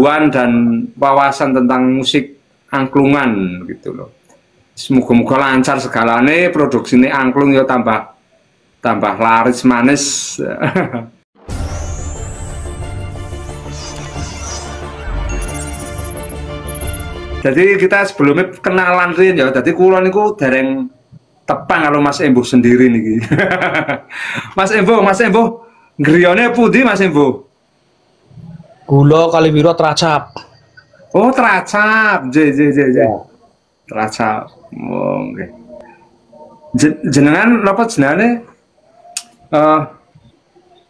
pengetahuan dan wawasan tentang musik angklungan gitu loh. Semoga-moga lancar segalane, produksine angklung ya tambah laris manis. Jadi kita sebelumnya kenalan riyen ya. Dadi kula niku dereng tepang kalau Mas Embuh sendiri niki. Mas Embuh, griyane pundi Mas Embuh? Gula Kaliwiro Tracap. Oh, Tracap. J. Tracap. Oh, nggih. Jenengan napa jenenge?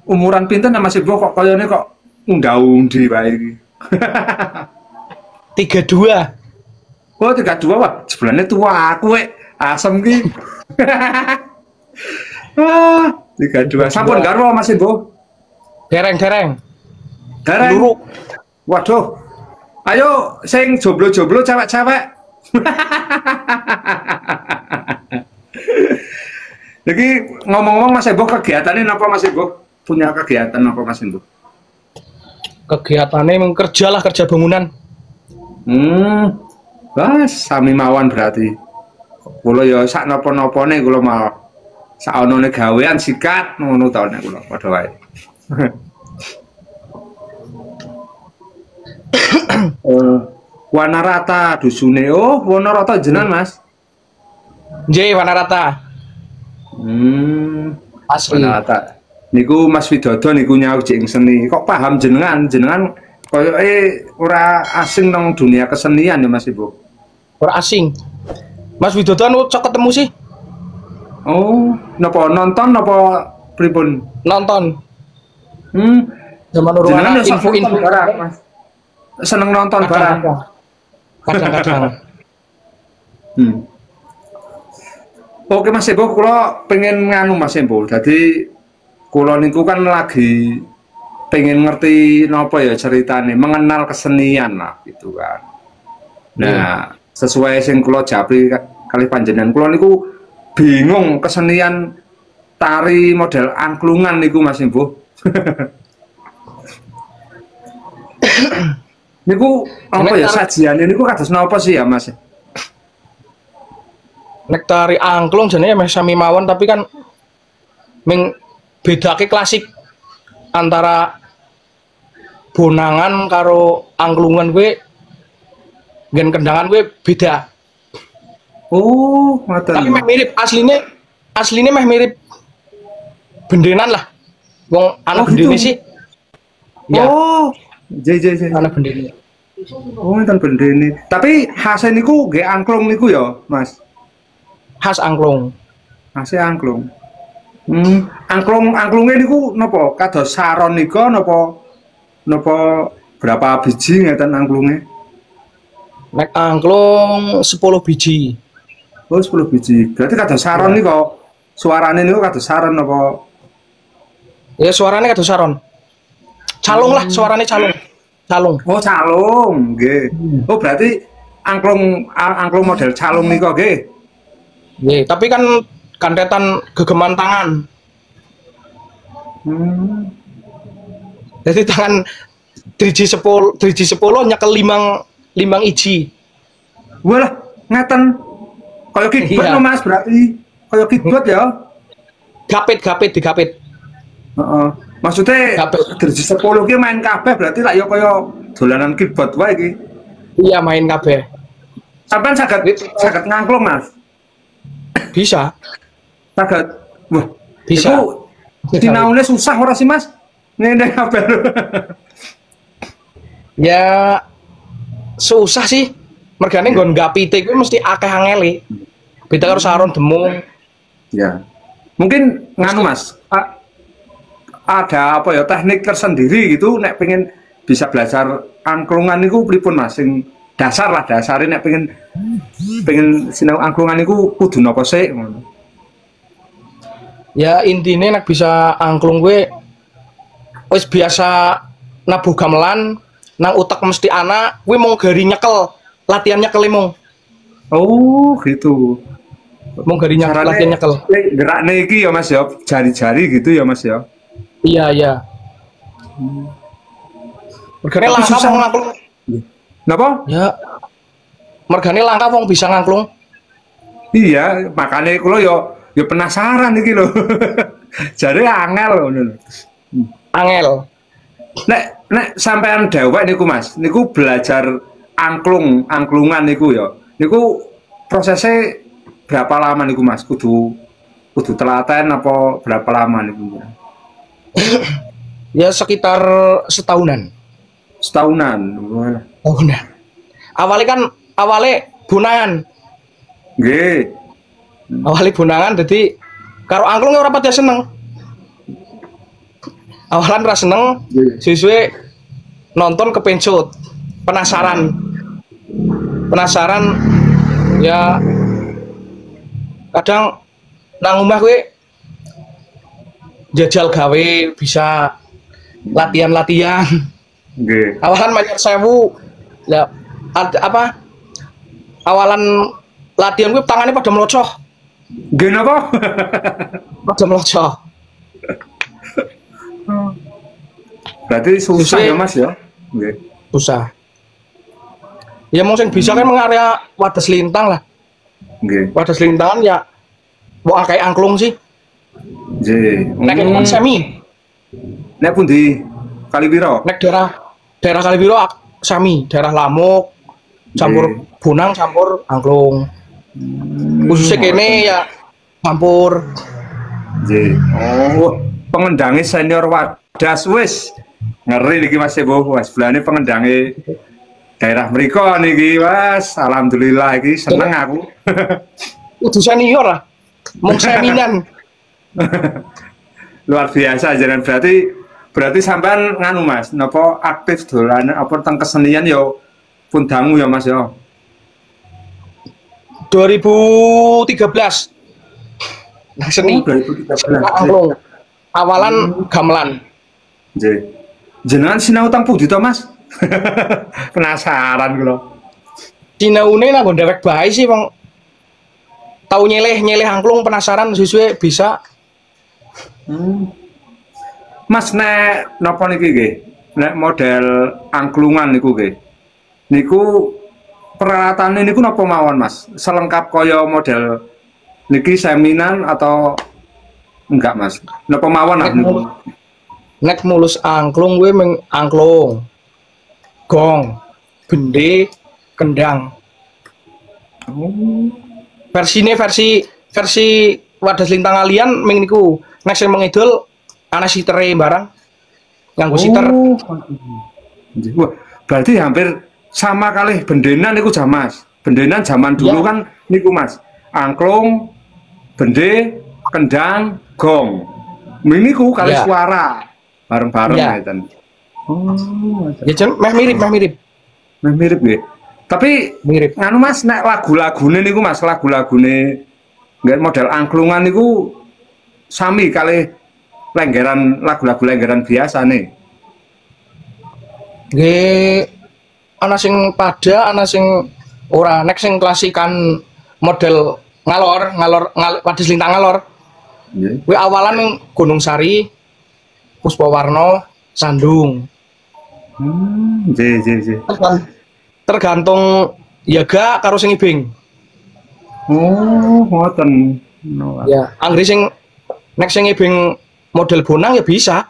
Umuran pinten Mas Embuh kok kayane kok undha-undi wae iki. 32. Oh, 32, wah, sebenarnya tua aku, asem ki. Wah, 32. Sampun garwa Mas Embuh. Dereng. Luru. Waduh. Ayo sing jomblo-jomblo cewek-cewek. Jadi ngomong-ngomong Mas Embuh kegiatannya apa Mas Embuh? Punya kegiatan apa Mas Embuh? Kegiatannya kerja bangunan. Wah, sami mawon berarti. Kula ya sak napa-napane kula mau. Sak onone gawean sikat ngono ta nek kula padha wae. Wanarata dusune. Oh, Wanarata jenengan, Mas. Nggih, Wanarata. Asli. Wanarata. Niku Mas Widodo niku nyauji ing seni. Kok paham jenengan koyoke ora asing nang dunia kesenian ya Mas Ibu. Ora asing. Mas Widodo anu cok ketemu sih. Oh, napa nonton napa pripun? Nonton. Zaman Jenengan info-info barang, Mas. Seneng nonton barang. Kadang-kadang. Oke Mas Embuh, kula pengen nganu Mas Embuh. Dadi kula niku kan lagi pengen ngerti napa ya ceritane, mengenal kesenian lah gitu kan. Nah, sesuai sing kula japri kali panjenengan kula niku bingung kesenian tari model angklungan niku Mas Embuh. Niku apa ya sajiane niku kados napa sih ya Mas? Nek tari angklung jenenge meh sami mawon tapi kan ming bedake klasik antara bonangan karo angklungan kuwi gen kendangan kuwi beda. Oh, ngoten. Tapi meh mirip asline meh mirip bendenan lah. Wong ana bendene sih. Ya. Oh, j. Ana bendene. Oh, enten bendene. Tapi khase niku nggih angklung niku ya, Mas. Khas angklung. Khase angklung. Angklunge niku napa? Kados saron nika napa berapa biji ngeten angklunge? Nek angklung 10 biji. Oh, 10 biji. Berarti kados saron nika. Suarane niku kados saron napa? Ya suarane kados saron. Calung lah, suarane calung. Oh, calung, nggih. Oh, berarti angklung model calung nika nggih. Nggih, tapi kan kantetan gegeman tangan. Jadi tangan driji 10 nyekel limang iji. Walah, ngeten. Kaya kickboard no Mas berarti. Kaya kickboard ya. Digapit. Heeh. Maksudnya driji 10 ki main kabeh berarti lak ya kaya dolanan kickboard wae iki. Iya, main kabeh. Sampeyan saged ngangklung, Mas? Bisa. Saged. Wah, bisa. Dinaune susah ora sih, Mas? Ngene kabeh. Ya susah sih. Mergane nggon gapite kuwi mesti akeh angele. Beda karo saron demung. Ya. Mungkin nganu Mas, ada apa ya teknik tersendiri gitu nek pengen bisa belajar angklungan niku pripun Mas sing dasar lah dasare nek pengen sinau angklungan niku kudu napa sih ngono. Ya intine nek bisa angklung gue wis biasa nabuh gamelan nang utek mesti ana kuwi mung gari nyekel latihan nyekel mung. Oh gitu. Mung gari nyekel latihan nyekel. Gerakne iki ya Mas ya jari-jari gitu ya Mas ya. Iya. Mergane langkah Napa? Ya, mergane langka wong bisa ngangklung. Iya, makanya kula yo penasaran iki lho. Jare angel ngono lho. Angel. Nek sampean dhewek niku Mas, niku belajar angklungan niku ya. Niku prosesnya berapa lama niku Mas? Kudu telaten apa berapa lama niku? Ya sekitar setahunan. Setahunan. Tahunan. Awalnya bunangan. Nggih. Awalnya bunangan jadi karo angklung ora pati seneng. Awalan ra seneng, suwe nonton kepencut. Penasaran ya kadang nang omah kowe jajal gawe bisa latihan Nggih. awalan Manyar Sewu ya apa awalan latihan gue tangannya pada melocoh Nggih napa? pada melocoh Berarti susah ya Mas ya? Nggih. susah ya mau sing bisa kan mengarya wadas lintang lah Nggih. wadas lintangan ya mau kayak angklung sih Nggih. nek semi Nek pundi? Kalipiro? nek daerah Kalibiro sami daerah Lamuk campur bunang campur angklung khususnya kene ya campur Nggih. Oh, pengendange senior wadas wis. Ngeri niki Mas Sebo, Mas. Belane pengendange daerah mriko niki, Mas. Alhamdulillah iki seneng aku. udah senior lah mau seminan Luar biasa jalan berarti sampean nganu Mas, napa aktif dolan apa teng kesenian yo pun dangu ya Mas ya. 2013 nah seni 2013. angklung awalan gamelan Nggih. Jenengan sinau teng pundi to Mas? Penasaran kula. dinaune nang ndewek bae sih wong tau nyeleh angklung penasaran sesuai bisa Mas nek napa niki nggih? Nek model angklungan niku nggih. Niku peralatannya niku napa mawon Mas? Selengkap kaya model niki seminan atau enggak Mas? Napa mawon lah niku? nek mulus angklung gue angklung gong bende kendang versi wadas lintang alian ming niku nek sing mengidul ana sitere barang nganggo siter Wah, berarti hampir sama kali bendenan niku jam Mas. Bendenan zaman dulu Ya. kan niku Mas. Angklung, bende, kendang, gong. Niku kali Ya. suara bareng-bareng Ya. ngeten. Oh, ya jen meh mirip nah, mirip nggih. Tapi mirip nganu Mas nek lagu-lagune niku Mas, lagu-lagune nggak model angklungan niku sami kali lenggeran lagu-lagu lenggeran biasa nih. nggih ana sing pada ana sing ora nek sing klasikan model ngalor wadas lintang ngalor Nggih. kuwi awalan ning Gunung Sari Puspawarna Sandung Nggih. tergantung yaga karo sing ibing Oh, ngoten. No. ya anggere sing nek sing ibing model bonang ya bisa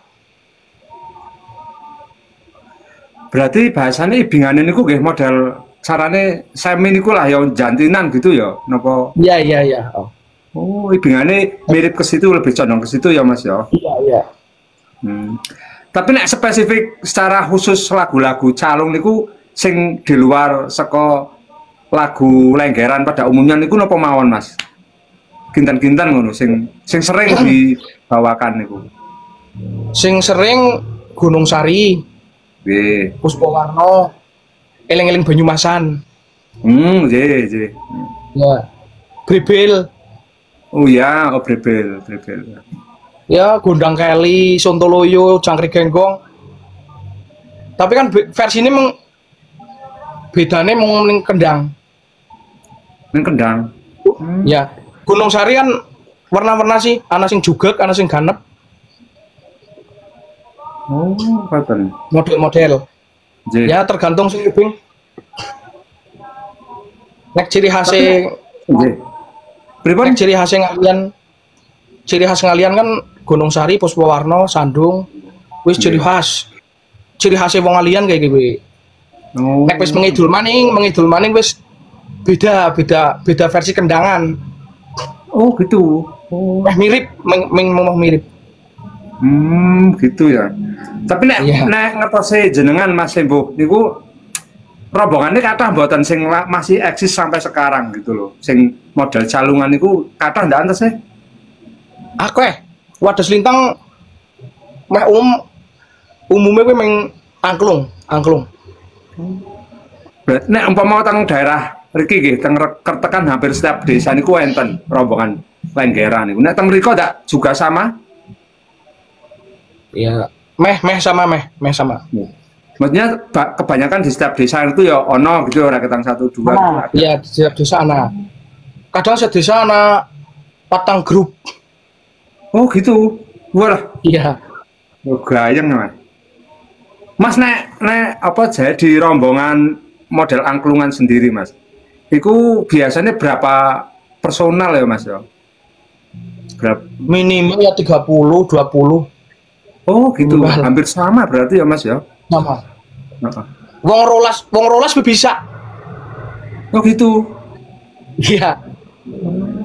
Berarti bahasane ibingane niku nggih model carane semi niku lah ya jantinan gitu ya. Napa? iya Oh, ibingane mirip ke situ lebih condong ke situ ya Mas ya. iya Tapi nek spesifik secara khusus lagu-lagu calung niku sing di luar saka lagu lenggeran pada umumnya niku napa mawon Mas? Gintan-gintan ngono sing sering dibawakan niku. sing sering Gunung Sari Nggih. Puspawarna eling-eling Banyumasan Nggih. ya Brebel Oh ya, oh Brebel. ya Gondang Keli Sontoloyo Jangkrik Genggong tapi kan versi ini bedanya mau ning kendang Ning kendang. ya Gunung Sari kan warna-warna sih ana sing jugek ana sing ganep Oh, ngoten. model-model Nggih. ya tergantung sing ibing Nek ciri khasnya Nggih. Pripun? nek ciri khas ngalian kan Gunung Sari, Puspawarna, Sandung, wis ciri khas. Ciri khasnya wong ngalian kayak gitu. Oh. Nek wis mengidul maning wis beda versi kendangan. Oh, gitu. Oh. Mirip, mirip. Gitu ya. Tapi nek Iya. nek ngetose jenengan Mas Sembo niku rombongannya kathah mboten sing masih eksis sampai sekarang gitu loh. Sing model calungan niku kathah ndak antes e. Akeh. Wadas lintang meh umumnya kuwi meng angklung. Berarti nek umpama teng daerah mriki nggih teng Kertekan hampir setiap desa niku enten rombongan lenggeran niku. Nek teng mriko ndak juga sama? Ya, meh sama. Maksudnya kebanyakan di setiap desa itu ya ono gitu ora ketang 1 2 Nah, iya di setiap desa ana. Kadang sedesa ana 4 grup. Oh gitu. Wah, Iya. oh, gayeng Mas. Mas nek apa jadi rombongan model angklungan sendiri Mas. Iku biasanya berapa personal ya Mas ya? Berapa? Minimal ya 30, 20 Oh gitu. Minimal. Hampir sama berarti ya Mas ya? sama. Heeh. Wong rolas bisa. Oh gitu. Iya.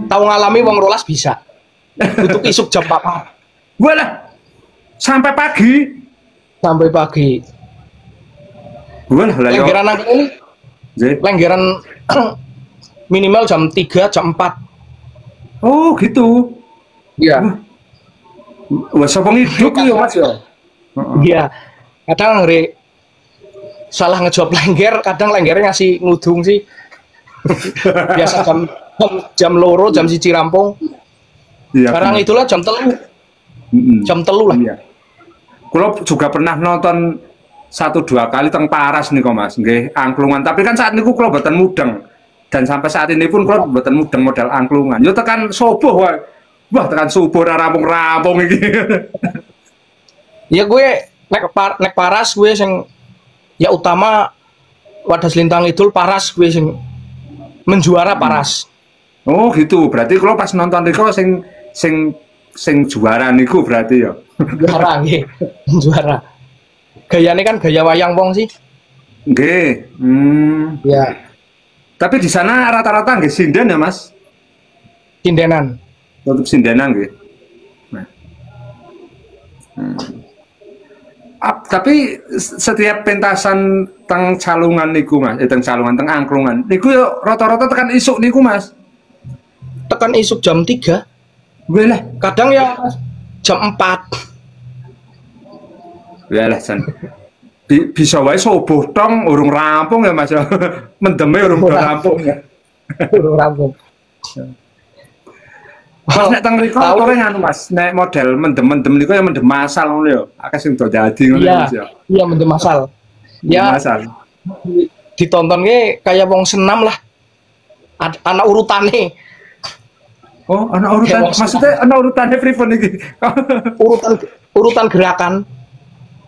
Tahu ngalami wong rolas bisa. Untuk isuk jam 4 Walah. Sampai pagi. sampai pagi. Walah lah yo. Lenggeran angklung ini Nggih. lenggeran minimal jam 3, jam 4. Oh gitu. Iya. Wah, sapa ngiduk ya Mas ya? Heeh. Iya. Kadang salah ngejawab lengger, kadang lenggernya ngasih ngudung sih. Biasa jam loro, jam 1 rampung. Iya. Sekarang bener. itulah jam 3. Mm-mm. Jam 3 lah. Iya. Kulo juga pernah nonton 1-2 kali teng Paras nih kok Mas, nggih angklungan. Tapi kan saat niku kulo mboten mudeng. Dan sampai saat ini pun kulo mboten mudeng model angklungan. Yo tekan subuh wae. Wah, tekan subuh ora rampung-rampung iki. Ya gue nek Paras gue sing ya utama Wadas Lintang Idul Paras gue sing menjuara Paras. Oh, gitu. Berarti kulo pas nonton niku sing juara niku berarti ya. Juara nggih, juara. Gayane kan gaya wayang wong sih. Nggih. Ya, Tapi di sana rata-rata nggih sinden ya, Mas? sindenan. Tutup sindenan nggih. Nah. Tapi setiap pentasan teng calungan niku Mas, teng calungan teng angklungan niku yo rata-rata tekan isuk niku Mas. Tekan isuk jam 3. Walah, Kadang ya jam 4. walah San. Bisa wae subuh tong urung rampung ya Mas. Mendeme urung rampung ya. Urung rampung. Mas nek teng mriku Tahu. kowe nganu Mas, nek model mendem-mendem niku ya mendem masal ngono ya. Akeh sing do dadi ngono Iya, Mas ya. iya mendem masal. Ya Masal. ditontonnya kayak wong senam lah. Anak urutane, Oh, ana urutan. Kayak Maksudnya ana urutane pripun iki? urutan gerakan.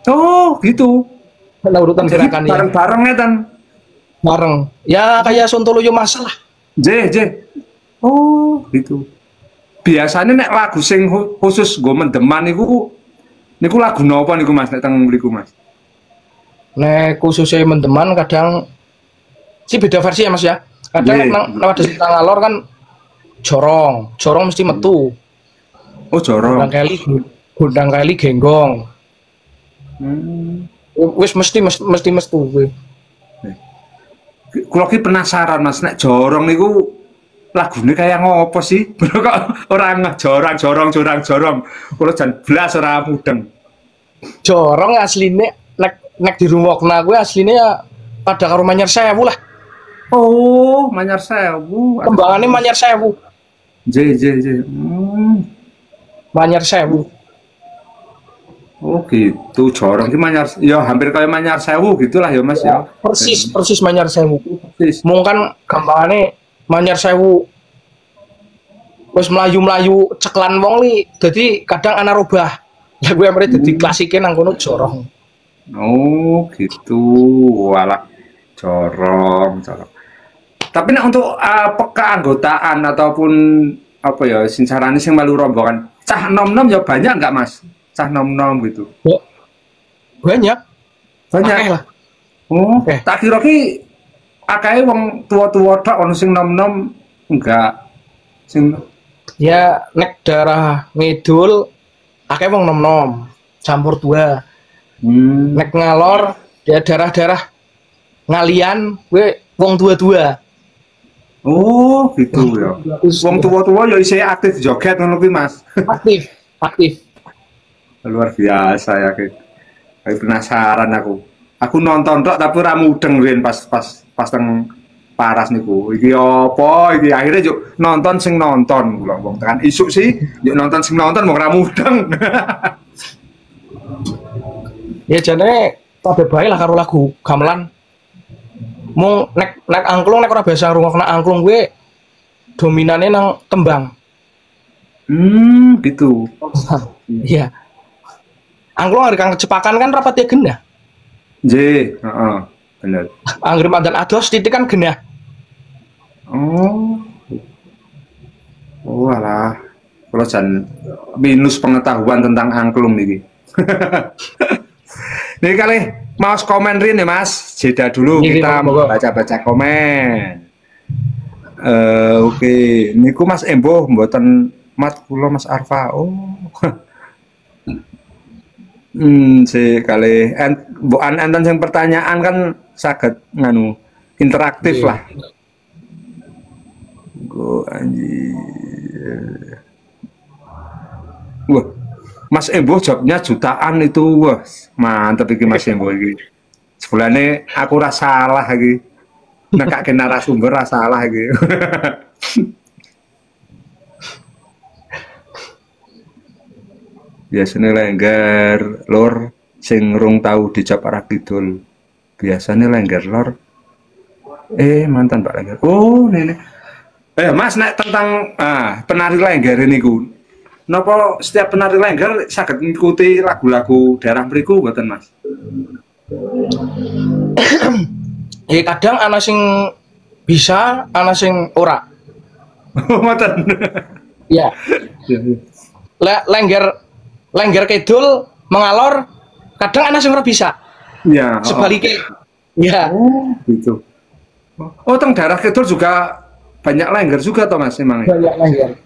Oh, gitu. Ada urutan Jadi gerakan ya. bareng-bareng ngetan. Bareng. Ya kayak Sontoloyo masal lah. J. Oh, gitu. Biasanya nek lagu sing khusus nggo mendeman niku lagu napa niku Mas nek teng mriku Mas? Nek khususnya mendeman kadang sih beda versi ya Mas ya. Kadang Iya. nang Wadas Lintang Alor kan jorong mesti metu. Oh, jorong. Gondang kali genggong. Wis mesti metu kuwi. Kula ki penasaran Mas nek jorong niku lagune kaya ngopo sih? Kok ora ngeh jorong. Kula jan blas ora mudeng. Jorong asline nek dirungokna kuwi asline ya pada karo Manyar Sewu lah. Oh, Manyar Sewu. Kembangannya Manyar Sewu. J. Manyar Sewu. Oh gitu, jorong ki Manyar, ya hampir kayak Manyar Sewu gitulah ya Mas ya. Persis Manyar Sewu. Persis. Mung kan gampangane Manyar Sewu wis mlayu-mlayu ceklan wong li dadi kadang ana robah. Lah gue amre dadi klasike nang kono jorong. Oh gitu, walah corong. Tapi nek untuk keanggotaan ataupun apa ya sing carane sing melu rombongan cah nom-nom ya banyak enggak Mas? Cah nom-nom gitu. Banyak. Banyak Akeh lah. Oh, tak kira ki akeh wong tua-tua tok ono sing nom-nom enggak. Sing Ya nek daerah ngidul akeh wong nom-nom, campur dua. Nek ngalor ya daerah-daerah ngalian gue wong dua-dua. oh, gitu ya. Wong tua-tua ya isih aktif joget ngono kuwi Mas. Aktif, aktif. Luar biasa ya kayak. Aku penasaran aku. Aku nonton tok tapi ora mudeng riyen pas teng Paras niku. Iki apa iki akhirnya juk nonton sing nonton kula wong tekan isuk sih juk nonton sing nonton wong ora mudeng. Ya jane kabeh bae lah karo lagu gamelan. Mung nek angklung nek ora biasa ngrungokno angklung gue dominane nang tembang. Gitu. Iya. Angklung hari kang kecepakan kan rapatnya genah. Nggih, heeh, bener. Anggere mandan ados titik kan genah. Oh. Oh alah. Kalau jan minus pengetahuan tentang angklung niki. Nih kali mau komen rin ya Mas. Jeda dulu Ini, kita baca-baca komen. Oke, niku Mas Embo mboten mat kula Mas Arfa. Oh. Kali bukan enten yang pertanyaan kan saged nganu interaktif lah. Go anjir. Wah, Mas Embo jawabnya jutaan itu. Wah, mantep iki Mas Embo iki. Sebulane aku ora salah iki. Nekake narasumber ora salah iki. Biasanya lengger lor sing rung tahu dijawab arah kidul. Biasanya lengger lor. Mantan Pak Lengger. Oh, nenek. Mas nek tentang penari lengger niku. Napa setiap penari lengger saged ngikuti lagu-lagu daerah mriku mboten Mas? Kadang ana sing bisa, ana sing ora. Mboten. Ya. Lengger kidul mengalor kadang ana sing ora bisa. Ya. Sebaliknya. Ya. Oh, gitu. Oh, teng daerah kidul juga banyak lengger juga toh Mas emang. Banyak lengger.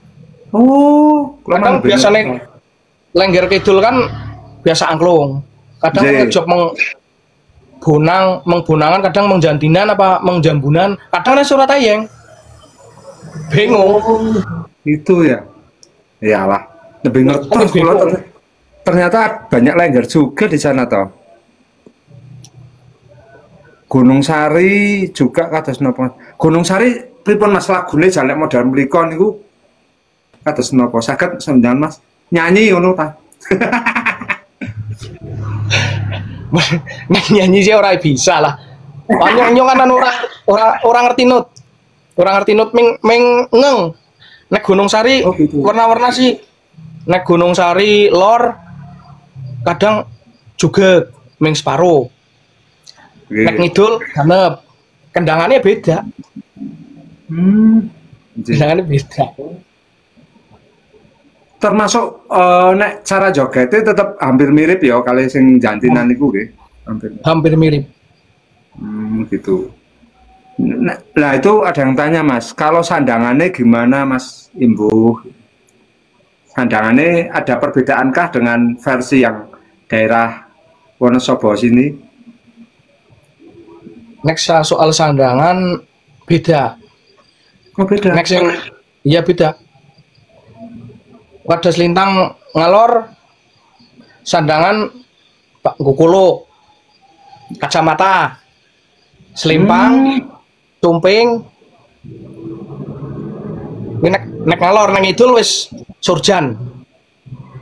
Oh, kadang biasanya lengger kidul kan biasa angklung. Kadang ngejok mengbunangan, kadang mengjantinan apa mengjambunan, kadang ada surat ayeng. Bingung. Itu ya. Iyalah, lebih ngerti ternyata banyak lengger juga di sana toh. Gunung Sari juga kados napa. Gunung Sari pripun Mas lagune jalek modern mriku niku kados napa saged sampeyan Mas nyanyi ngono ta? Nyanyi sih orang bisa lah. Nyanyi kan orang ngerti not. Orang ngerti not meng ngeng. Nek Gunung Sari gitu. Warna-warna sih. Nek Gunung Sari lor kadang juga meng separo. Nek ngidul ganep. Kendangannya beda. Kendangannya beda. Termasuk nek cara jogetnya tetap hampir mirip ya kali sing jantinan niku nggih. Hampir mirip. Gitu. Nah itu ada yang tanya Mas, kalau sandangannya gimana Mas Imbu? Sandangannya ada perbedaankah dengan versi yang daerah Wonosobo sini? Next soal sandangan beda. Oh beda. Next yang iya beda. Wadas lintang ngalor sandangan Pak Gukulu kacamata selimpang tumping nek ngalor nang idul wis surjan.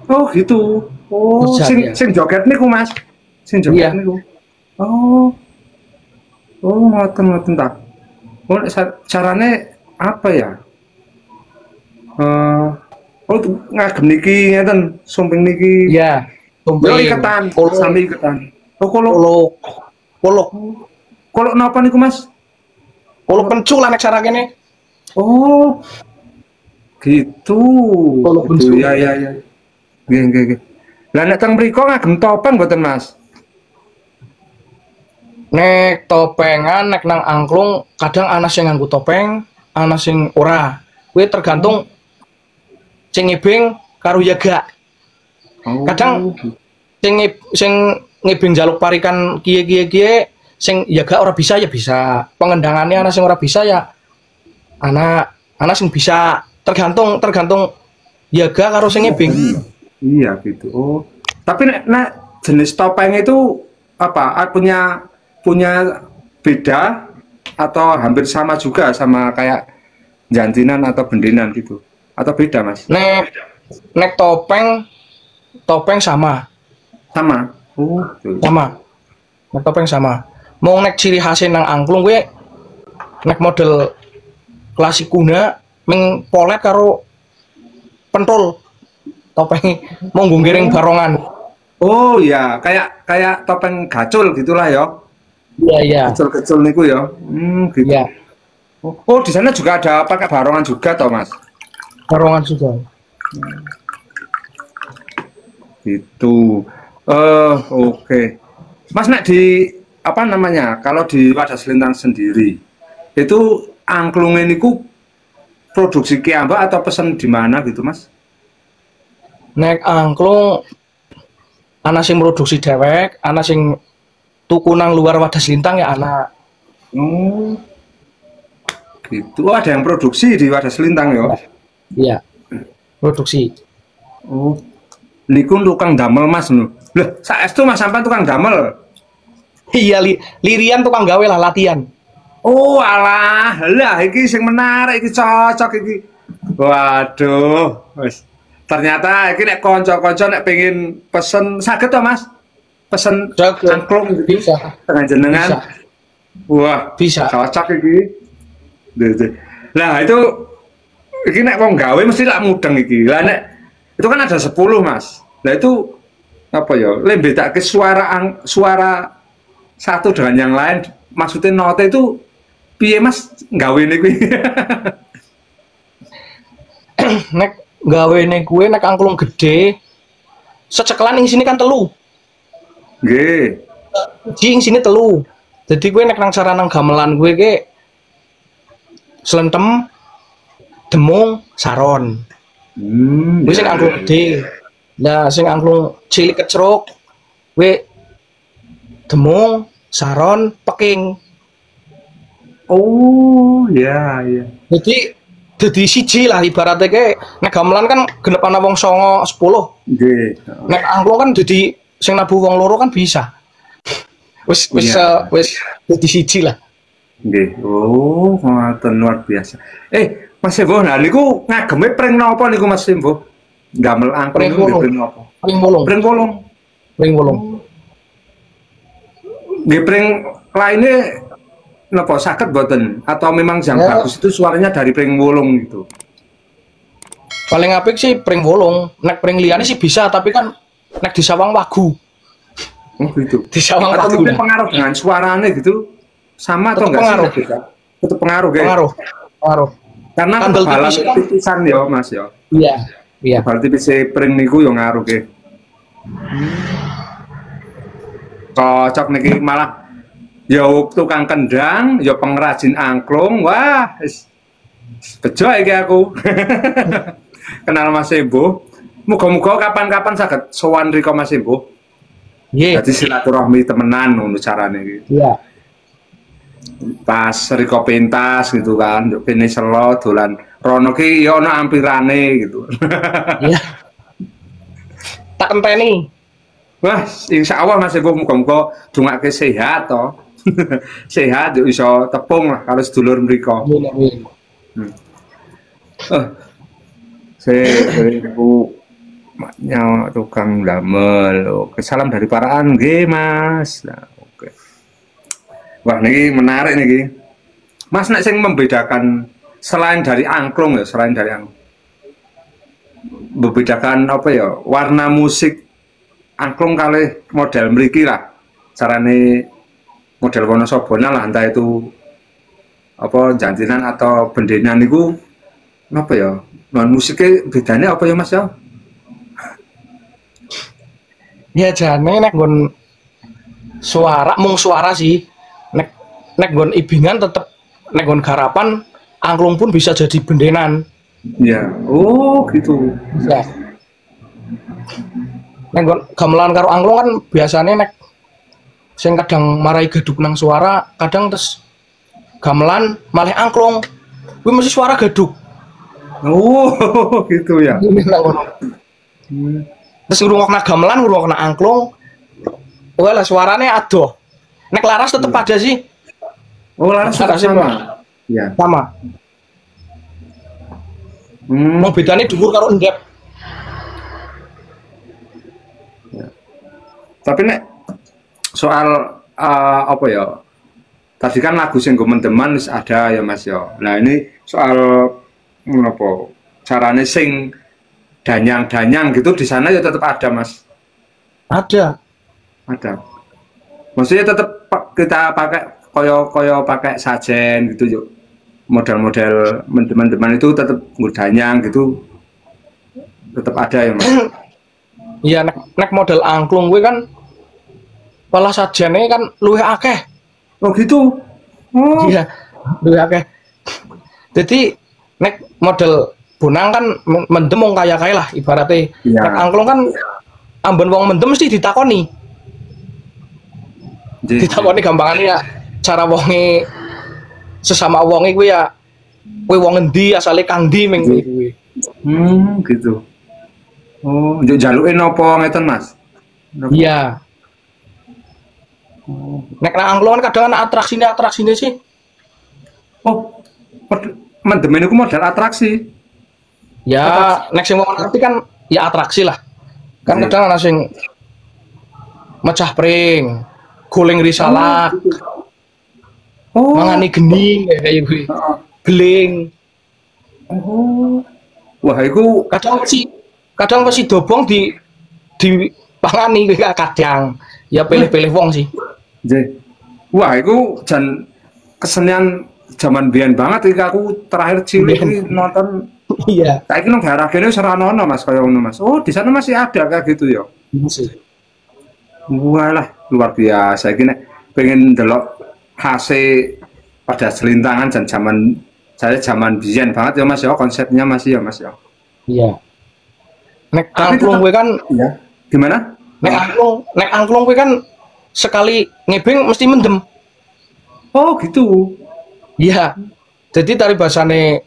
Oh gitu. Oh surjan, sing joget niku Mas. Sing joget niku. Oh ngoten ta. Oh carane apa ya? Oh ngagem niki ngeten sumping niki. Iya, tumping. Yo iketan, sami iketan. Oh kolok. Kalau napa niku Mas? Kalau pencu lah nek cara kene. Oh, gitu. Kalau Gitu. pencu. Ya ya ya. Nggih nggih nggih. Lah nek teng mriku ngagem topeng mboten Mas? Nek topengan nek nang angklung kadang ana sing nganggo topeng, ana sing ora. Kuwi tergantung sing ngibing karo yaga. Oh. Kadang sing ngibing jaluk parikan kiye sing yaga ora bisa ya bisa. Pengendangannya ana sing ora bisa ya ana sing bisa. Tergantung yaga karo sing ngibing. Iya gitu. Oh. Tapi nek jenis topeng itu apa? Punya beda atau hampir sama juga sama kayak jantinan atau bendinan gitu? Atau beda Mas? Nek topeng sama. Sama. Oh, gitu. Sama. Nek topeng sama. Mau nek ciri khasnya nang angklung gue nek model klasik kuna ming polet karo pentul topeng mau nggiring barongan. Oh ya, kayak topeng gacul gitulah ya. Iya. Kecil-kecil niku ya. Gitu. Iya. Oh, di sana juga ada pakai barongan juga toh, Mas? Barongan juga. Gitu. Oke. Mas nek di apa namanya? Kalau di Wadas Lintang sendiri, itu angklungnya niku produksi kiambak atau pesen di mana gitu, Mas? Nek angklung ana sing produksi dewek, ana sing tuku nang luar Wadas Lintang ya ana. Oh. Gitu. Oh, ada yang produksi di Wadas Lintang ya? Iya. Produksi. Oh. Niku tukang damel Mas lho. Lah, saestu Mas sampean tukang damel. Iya lirian tukang gawe lah latihan. Oh, alah. Lah iki sing menarik iki cocok iki. Waduh, wis. Ternyata iki nek kanca-kanca nek pengen pesen saged to Mas? Pesen angklung gitu. Bisa. Dengan jenengan. Bisa. Wah, Bisa. cocok iki. Lah itu iki nek wong gawe mesti lak mudeng iki. Lah nek itu kan ada 10 Mas. Lah itu apa ya? Lembetake suara satu dengan yang lain. Maksudnya note itu piye Mas gawe niku? Nek gawe nek gue nek angklung gede secekelan ing sini kan telu. Nggih. Ing sini telu. Jadi gue nek nang cara nang gamelan gue ke Slentem, Demung, Saron. Gue sing angklung gede. Nah, sing angklung cilik kecruk gue Demung, Saron, Peking. Oh, ya ya. Jadi siji lah ibaratnya kayak nek gamelan kan genep ana wong 9 10. Nggih. Nek angklung kan jadi sing nabuh wong loro kan bisa. Wis jadi siji lah. Nggih. Oh, ngoten luar biasa. Mas Sembo, nah niku ngageme pring napa niku Mas Sembo? Gamel angklung niku pring napa? Pring bolong. Pring bolong. Pring bolong. Nggih pring lainnya napa saged boten atau memang yang Ya. bagus itu suaranya dari pring bolong gitu. Paling apik sih pring bolong. Nek pring liyane sih bisa tapi kan nek disawang wagu. Oh gitu. Disawang Atau wagu. mungkin pengaruh dengan suaranya gitu. Sama atau Tetep enggak pengaruh. sih? Tetap pengaruh guys. Pengaruh. Karena Kandel ketebalan tipis kan? tipisan ya Mas ya. Iya. Berarti bisa pring niku yo ngaruh ge. Cocok niki malah ya tukang kendang, ya pengrajin angklung. Wah, bejo iki aku. Kenal Mas Sembo. Muga-muga kapan-kapan saged sowan rika Mas Sembo. Nggih. Dadi silaturahmi temenan ngono carane iki. Iya. Pas rika pentas gitu kan, yo kene selo dolan rono ki ya ana ampirane gitu. Iya. Tak enteni. Wah, insyaallah Mas Sembo muga-muga dongake sehat to. Sehat yo iso tepung lah kalau sedulur mriko. Amin. Saya maknya tukang damel. Oke, salam dari Paraan nggih, Mas. Nah, oke. Wah, niki menarik niki. Mas nek sing membedakan selain dari angklung ya, selain dari angklung. Membedakan apa ya? Warna musik angklung kalih model mriki lah. Carane model Wonosobo lah, entah itu apa jantinan atau bendenan itu apa ya? Non musiknya bedanya apa ya Mas ya? Ya jane nek nggon suara mung suara sih. Nek nggon ibingan tetep nek nggon garapan angklung pun bisa jadi bendenan. Ya, oh gitu. Ya. Nek nggon gamelan karo angklung kan biasanya nek sing kadang marai gaduk nang suara, kadang terus gamelan malah angklung. Kuwi mesti suara gaduk. Oh, gitu ya. Terus ngrungokna gamelan, ngrungokna angklung. Wah lah suarane adoh. Nek laras tetep ada sih. Oh, laras Laras sama. Ya. Sama. Mau bedanya dhuwur karo endep. Tapi nek soal apa ya? Tadi kan lagu sing go mendeman wis ada ya Mas ya. Nah, ini soal apa? Carane sing danyang-danyang gitu di sana ya tetap ada Mas. Ada. Ada. Maksudnya tetap kita pakai koyo pakai sajen gitu yuk. Model-model mendeman-deman itu tetap danyang gitu. Tetap ada ya Mas. Iya nek model angklung gue kan malah sajane kan luwih akeh. Oh gitu. Oh. Iya, luwih akeh. Jadi nek model bonang kan mendem wong kaya-kaya lah ibaratnya. Iya. Nek angklung kan ambon wong mendem mesti ditakoni. Ditakoni gampangane ya cara wonge sesama wonge kuwi ya kowe wong endi asale kang ndi ming kuwi. Gitu. Oh, njuk jaluke napa ngeten Mas? Iya. Nek nang angklung kan kadang ana atraksine sih. Oh, mendemen itu model atraksi. Ya, nek sing wong ngerti kan ya atraksi lah. Kan kadang ana sing mecah pring, goleng risalak. Oh. Mangani geni kayak gue. Beling. Oh. Wah, itu kadang masih dobong di pangani kadang. Ya pilih-pilih wong sih. Wah, itu jan kesenian zaman biyen banget iki aku terakhir cilik iki nonton. Iya. Saiki nang daerah kene wis ora ono Mas kaya ngono Mas. Oh, di sana masih ada kayak gitu ya. Masih. Walah, luar biasa iki nek pengen ndelok khase pada selintangan dan zaman biyen banget ya Mas ya konsepnya masih ya Mas ya. Iya. Nek angklung gue kan ya. Gimana? Nek angklung gue kan sekali ngebeng mesti mendem. Oh, gitu. Iya. Jadi dari bahasane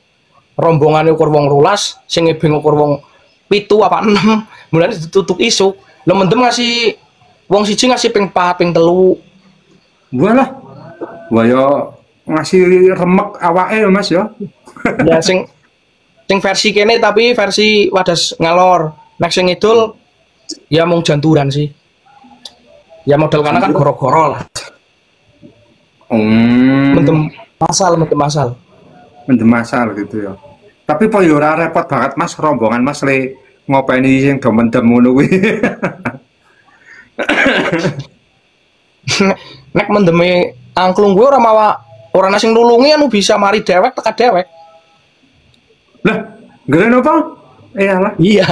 rombongan ukur wong 12, sing ngebeng ukur wong 7 apa 6, mulane ditutuk isuk. Lo mendem ngasih wong siji ngasih ping 4, ping 3. Walah. Wah ya ngasih remek awake ya Mas ya. Ya sing versi kene tapi versi wadas ngalor. Nek sing ngidul ya mung janturan sih. Ya model kana kan goro-goro lah. Mendem masal. Mendem masal gitu ya. Tapi po yo ora repot banget Mas rombongan Mas le ngopeni sing do mendem ngono kuwi. Nek mendeme angklung gue ora mawa ora ana sing nulungi anu bisa mari dewek teka dewek. Lah, ngene apa? Iyalah. Iya.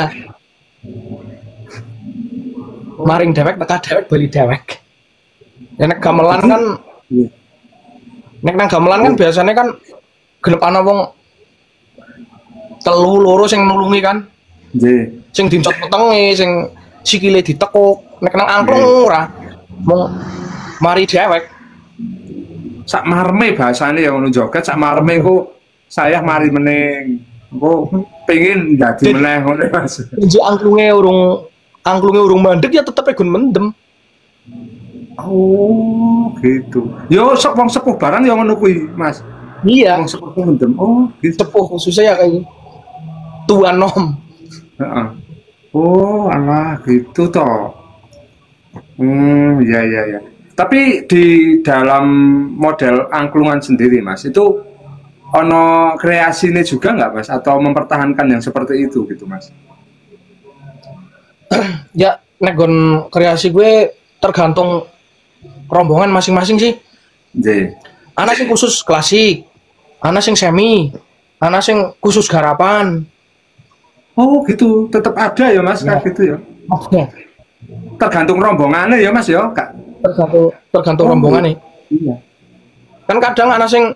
Maring dewek teka dewek bali dewek. Ya nek gamelan kan nek nang gamelan kan biasanya kan genep ana wong 3 loro sing nulungi kan. Nggih. Sing dincot petenge, sing sikile ditekuk. Nek nang angklung ora. Mung mari dewek. Sak marme bahasane ya ngono joget sak marme ku saya mari meneng. Engko pengin dadi meneh ngono Mas. Jadi angklunge urung mandek ya tetep egon mendem. Oh, gitu. Yo sok wong sepuh barang ya ngono kuwi, Mas. Iya. Wong sepuh mendem. Oh, gitu. Sepuh khususnya ya kayak tua nom. Heeh. Oh, alah gitu toh. Ya. Tapi di dalam model angklungan sendiri, Mas, itu ono kreasinya juga nggak, Mas? Atau mempertahankan yang seperti itu gitu, Mas? Ya, negon kreasi gue tergantung rombongan masing-masing sih. Nggih. Ana sing khusus klasik, ana sing semi, ana sing khusus garapan. Oh, gitu. Tetap ada ya, Mas, kayak gitu ya. Oke. Tergantung rombongannya ya, Mas ya, Kak. Tergantung rombongan nih. Iya. Kan kadang ana sing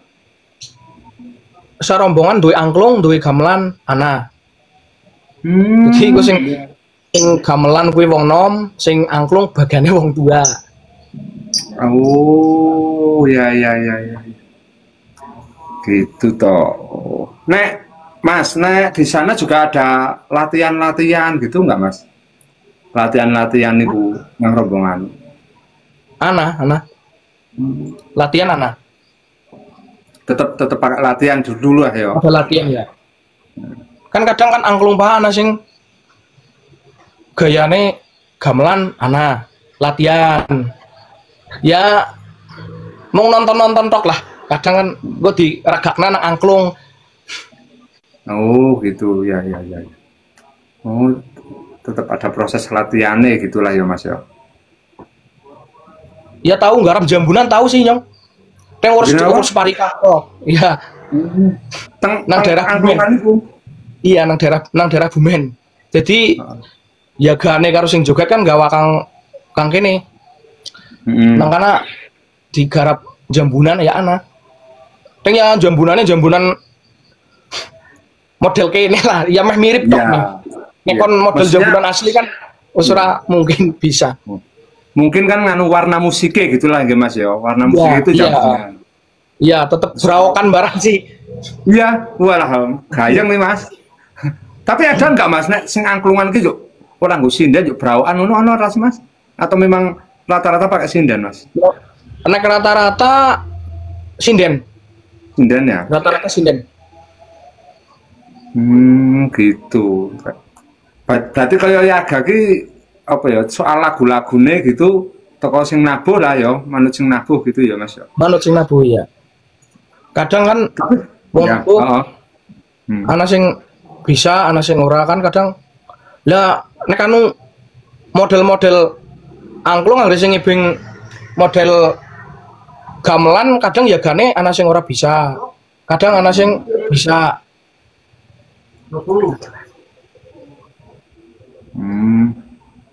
serombongan duwe angklung, duwe gamelan, ana. Jadi iku sing gamelan kuwi wong nom, sing angklung bagane wong tua. Oh, ya ya ya ya. Gitu toh. Nek Mas, nek di sana juga ada latihan-latihan gitu nggak, Mas? Latihan-latihan itu yang rombongan. Ana. Latihan ana. Tetap pakai latihan dulu lah ya. Ada latihan ya. Kan kadang kan angklung paha ana sing gayane gamelan ana. Latihan. Ya mau nonton tok lah. Kadang kan gue di ragakna nang angklung. Oh, gitu. Ya ya ya. Oh, tetap ada proses latihannya gitulah ya, Mas ya. Ya tahu garam jambunan tahu sih, Nyong. Teng Kenapa? urus parika. Oh, iya. Nang daerah angklungan itu. Iya, nang daerah Bumen. Jadi ya gane karo sing joget kan gawa kang kene. Nang kana digarap jambunan ya ana. Teng ya jambunan model kene lah, ya meh mirip tok nih. Nek kon model jambunan asli kan wis ora mungkin bisa. Mungkin kan nganu warna musiknya gitulah nggih Mas ya. Warna musik itu jambunan. Iya, tetep brawokan barang sih. Iya, walah gayeng nih Mas. Tapi ada nggak Mas nek sing angklungan ki yo ora nggo sinden yo brawokan ono ras Mas? Atau memang rata-rata pakai sinden Mas? Nek rata-rata sinden. Sinden ya? Rata-rata sinden. Gitu. Berarti kalau Yaga ki apa ya soal lagu-lagune gitu toko sing nabuh lah ya, manut sing nabuh gitu ya Mas ya. Manut sing nabuh ya. Kadang kan wong ya, ana sing bisa, ana sing ora kan kadang. Lah nek anu model-model angklung anggere sing ngibing model gamelan kadang ya gane ana sing ora bisa. Kadang ana sing bisa.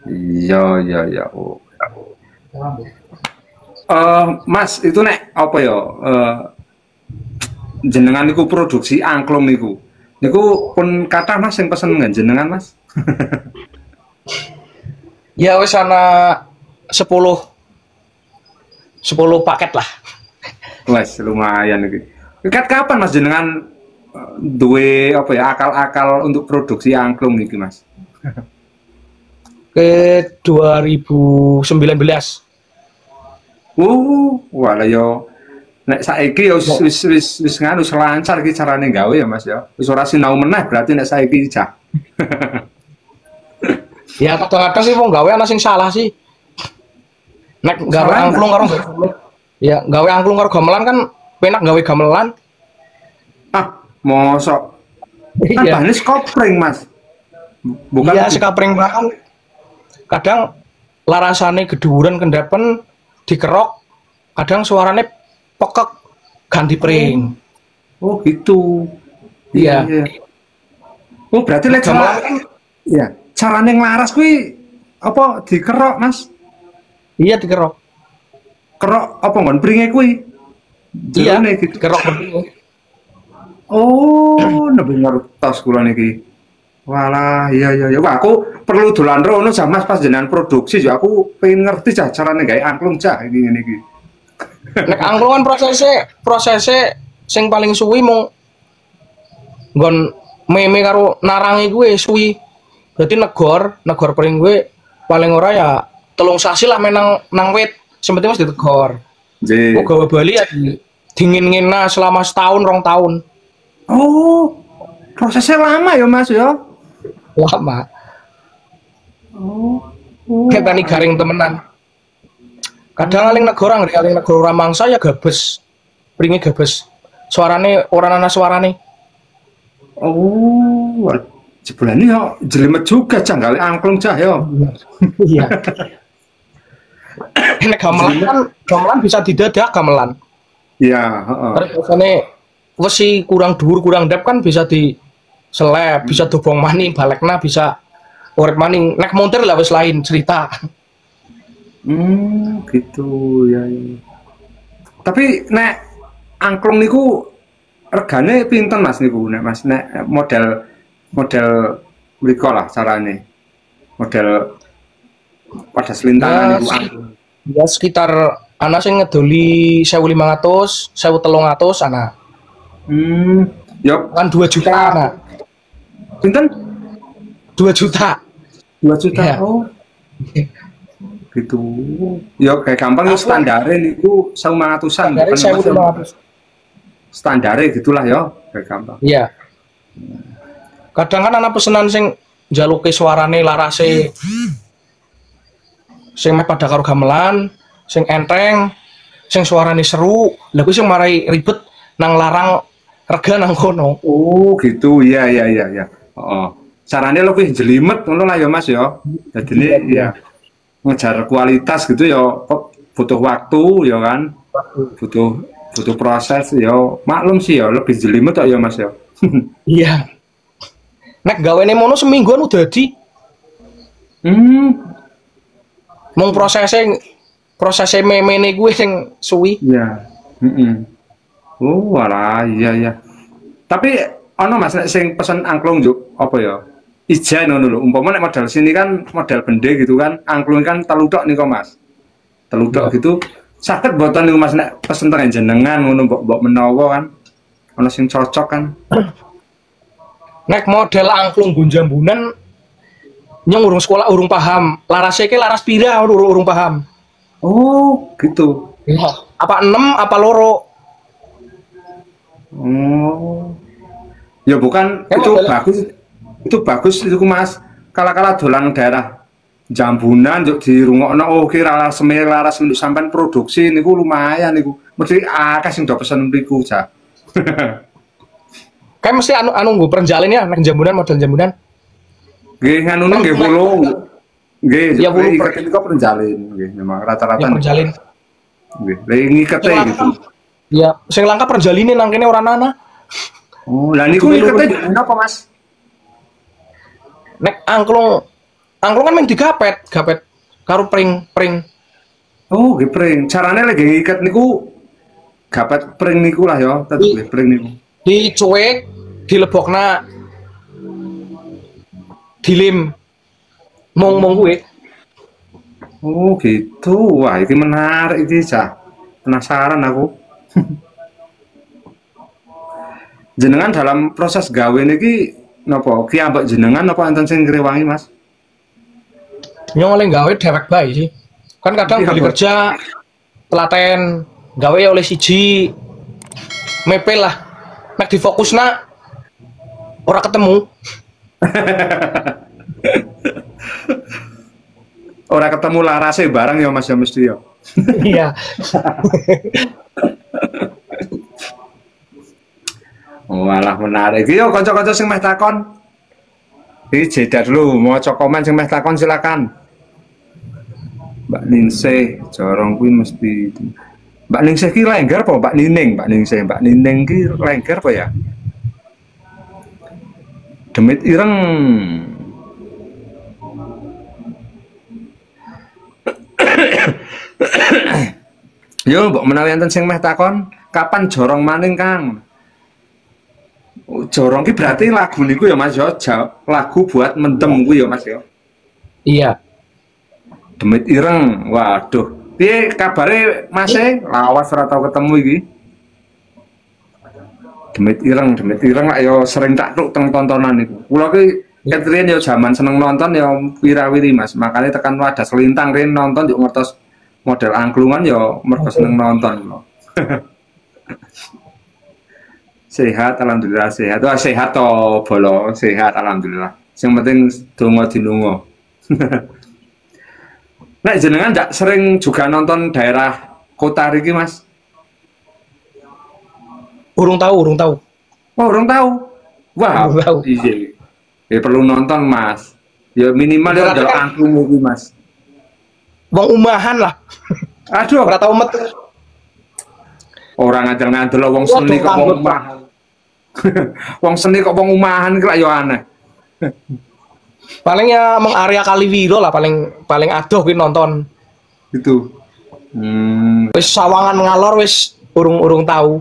Iya. Oh. Mas itu nek apa ya? Jenengan niku produksi angklung niku. Niku pun kata Mas yang pesen nggak jenengan Mas? Ya wis ana 10 paket lah. Wes lumayan iki. Kat kapan Mas jenengan duwe apa ya akal-akal untuk produksi angklung niki Mas? Ke 2019. Walah yo nek saiki yo wis nganu selancar iki carane gawe ya Mas ya. Wis ora sinau meneh berarti nek saiki cah. Ya kadang-kadang sih wong gawe ana sing salah sih. Nek gawe angklung karo ya gawe angklung karo gamelan kan penak gawe gamelan. Mosok kan bahannya skopring Mas. Bukan iya skopring bahkan kadang larasane geduren kendapen dikerok kadang suarane pekek ganti pring. Oh gitu. Iya. Oh berarti lek iya carane nglaras kuwi apa dikerok Mas? Iya dikerok. Kerok apa nggon pringe kuwi? Iya gitu. Kerok pring. Oh, nebi ngertos kula niki. Walah, iya. Wah, aku perlu dolan rono jan Mas pas jenengan produksi yo aku pengen ngerti cah carane gawe angklung cah iki ngene iki. Nek angklung kan prosese sing paling suwi mung nggon meme karo narangi kuwi suwi. Berarti negor pring kuwi paling ora ya 3 sasi lah menang nang wit. Sempenting mesti ditegor. Nggih. Kok gawe Bali ya dingin-ngina selama setahun 2 tahun. Oh, prosesnya lama ya Mas ya? Lama. Kita nih garing temenan. Kadang aling negara mangsa ya gabes. Pringe gabes. Suarane ora ana suarane. Oh, jebulane yo jelimet juga cah gawe angklung cah yo. Iya. Nek gamelan kan gamelan bisa didadak gamelan. Iya, heeh. Terus biasanya wesi kurang dhuwur kurang dep kan bisa di seleb, bisa dobong maning, balekna bisa urip maning. Nek montir lah wis lain cerita. Gitu ya, ya. Tapi nek angklung niku regane pinten Mas niku nek Mas nek model model mriko lah carane. Model pada selintangan niku angklung. Ya sekitar ana sing ngedoli 1.500, 1.300 ana. Yo Kan 2 juta ana. pinten? 2 juta. 2 juta. Iya. Oh. Gitu. Yo kayak gampang yo standare niku 1.500-an Dari bukan 1.500. standare gitulah yo kayak gampang. Iya. Kadang kan ana pesenan sing njaluke suarane larase sing meh pada karo gamelan, sing enteng, sing suarane seru. Lah kuwi sing marai ribet nang larang rega nang kono. Oh, gitu. Iya, iya, iya, iya. Oh. Carane lo kuwi jelimet ngono lah ya Mas ya. Dadine ya ngejar kualitas gitu ya kok butuh waktu ya kan. Butuh butuh proses ya. Maklum sih ya lebih jelimet kok ya Mas ya. Iya. Nek gawene mono semingguan udah dadi. Mung prosesnya memene gue sing suwi. Iya. Oh, walah, iya iya. Tapi ono Mas nek sing pesen angklung juk apa ya? Ijen ngono lho. Umpama nek model sini kan model bende gitu kan, angklung kan telu tok niku Mas. Telu tok gitu. Saged mboten niku Mas nek pesen teng jenengan ngono mbok menawa kan. Ono sing cocok kan. Nek model angklung gunjambunan nyong urung sekolah urung paham. Larase ke laras pira urung paham. Oh, gitu. Apa 6 apa loro? Oh. Ya bukan Emang itu model- bagus. Itu bagus itu Mas. Kala-kala dolan daerah Jambunan yuk dirungokno oh ki laras laras untuk sampean produksi niku lumayan niku. Mesti akeh sing do pesen mriku, Cak. Kayak mesti anu nggo perenjalin ya nek jambunan model jambunan. Nggih nganune nggih pulu. Nggih, Ya, pulu iket niku penjalin nggih memang rata-rata. Ya perenjalin. Nggih, lha ngikete Sing gitu. Ya, sing langka perenjaline nang kene ora ana. Oh, lah niku ngikete napa, Mas? Nek angklung kan mung digapet, gapet karo pring. Oh, nggih pring. Carane lek ngiket niku gapet pring niku lah ya, tetep nggih pring niku. Dicuek, dilebokna dilim mong kuwi. Oh, gitu. Wah, ini menarik iki, Cah. Penasaran aku. Jenengan dalam proses gawe niki napa? Ki ambek jenengan napa enten sing ngrewangi, Mas? Nyong oleh gawe dewek bae sih. Kan kadang Iya, beli Bos. kerja telaten gawe oleh siji mepel lah. Nek difokusna ora ketemu. Ora ketemu larase barang ya Mas ya mesti ya. Iya. Oh, alah menarik. Yo kanca-kanca sing meh takon. Iki jeda dulu, mau cok komen sing meh takon silakan. Mbak Ningsih, jorong kuwi mesti Mbak Ningsih ki lengger apa Mbak Nining? Mbak Ningsih, Mbak Nining ki lengger apa ya? Demit ireng. Yo, mbok menawi enten sing meh takon, kapan jorong maning, Kang? Oh, jorong ki berarti lagu niku ya Mas ya, lagu buat mendem kuwi ya Mas ya. Iya. Demit ireng. Waduh. Piye kabare Mas e? Lawas ora tau ketemu iki. Demit ireng lak ya sering tak tuk teng tontonan niku. Kula ki ketriyen ya jaman seneng nonton ya wirawiri Mas. Makanya tekan wadah selintang rin nonton yo ngertos model angklungan ya mergo seneng nonton. Sehat alhamdulillah sehat. Wah sehat to bolo, sehat alhamdulillah. Yang penting donga dinunga. Nek jenengan ndak sering juga nonton daerah kota iki Mas? Urung tahu. Oh, orang tahu. Wah, Urung tahu. iya. Ya perlu nonton Mas. Ya minimal ya Berarti ndelok kan- angklung iki Mas. Wong umahan lah. Aduh, ora tau metu. orang ngandel-ngandel wong seni kok wong umahan. Wong seni kok wong umahan iki lak yo aneh. Paling ya meng area Kaliwiro lah paling adoh kuwi nonton. Gitu. Wis sawangan ngalor wis urung tahu.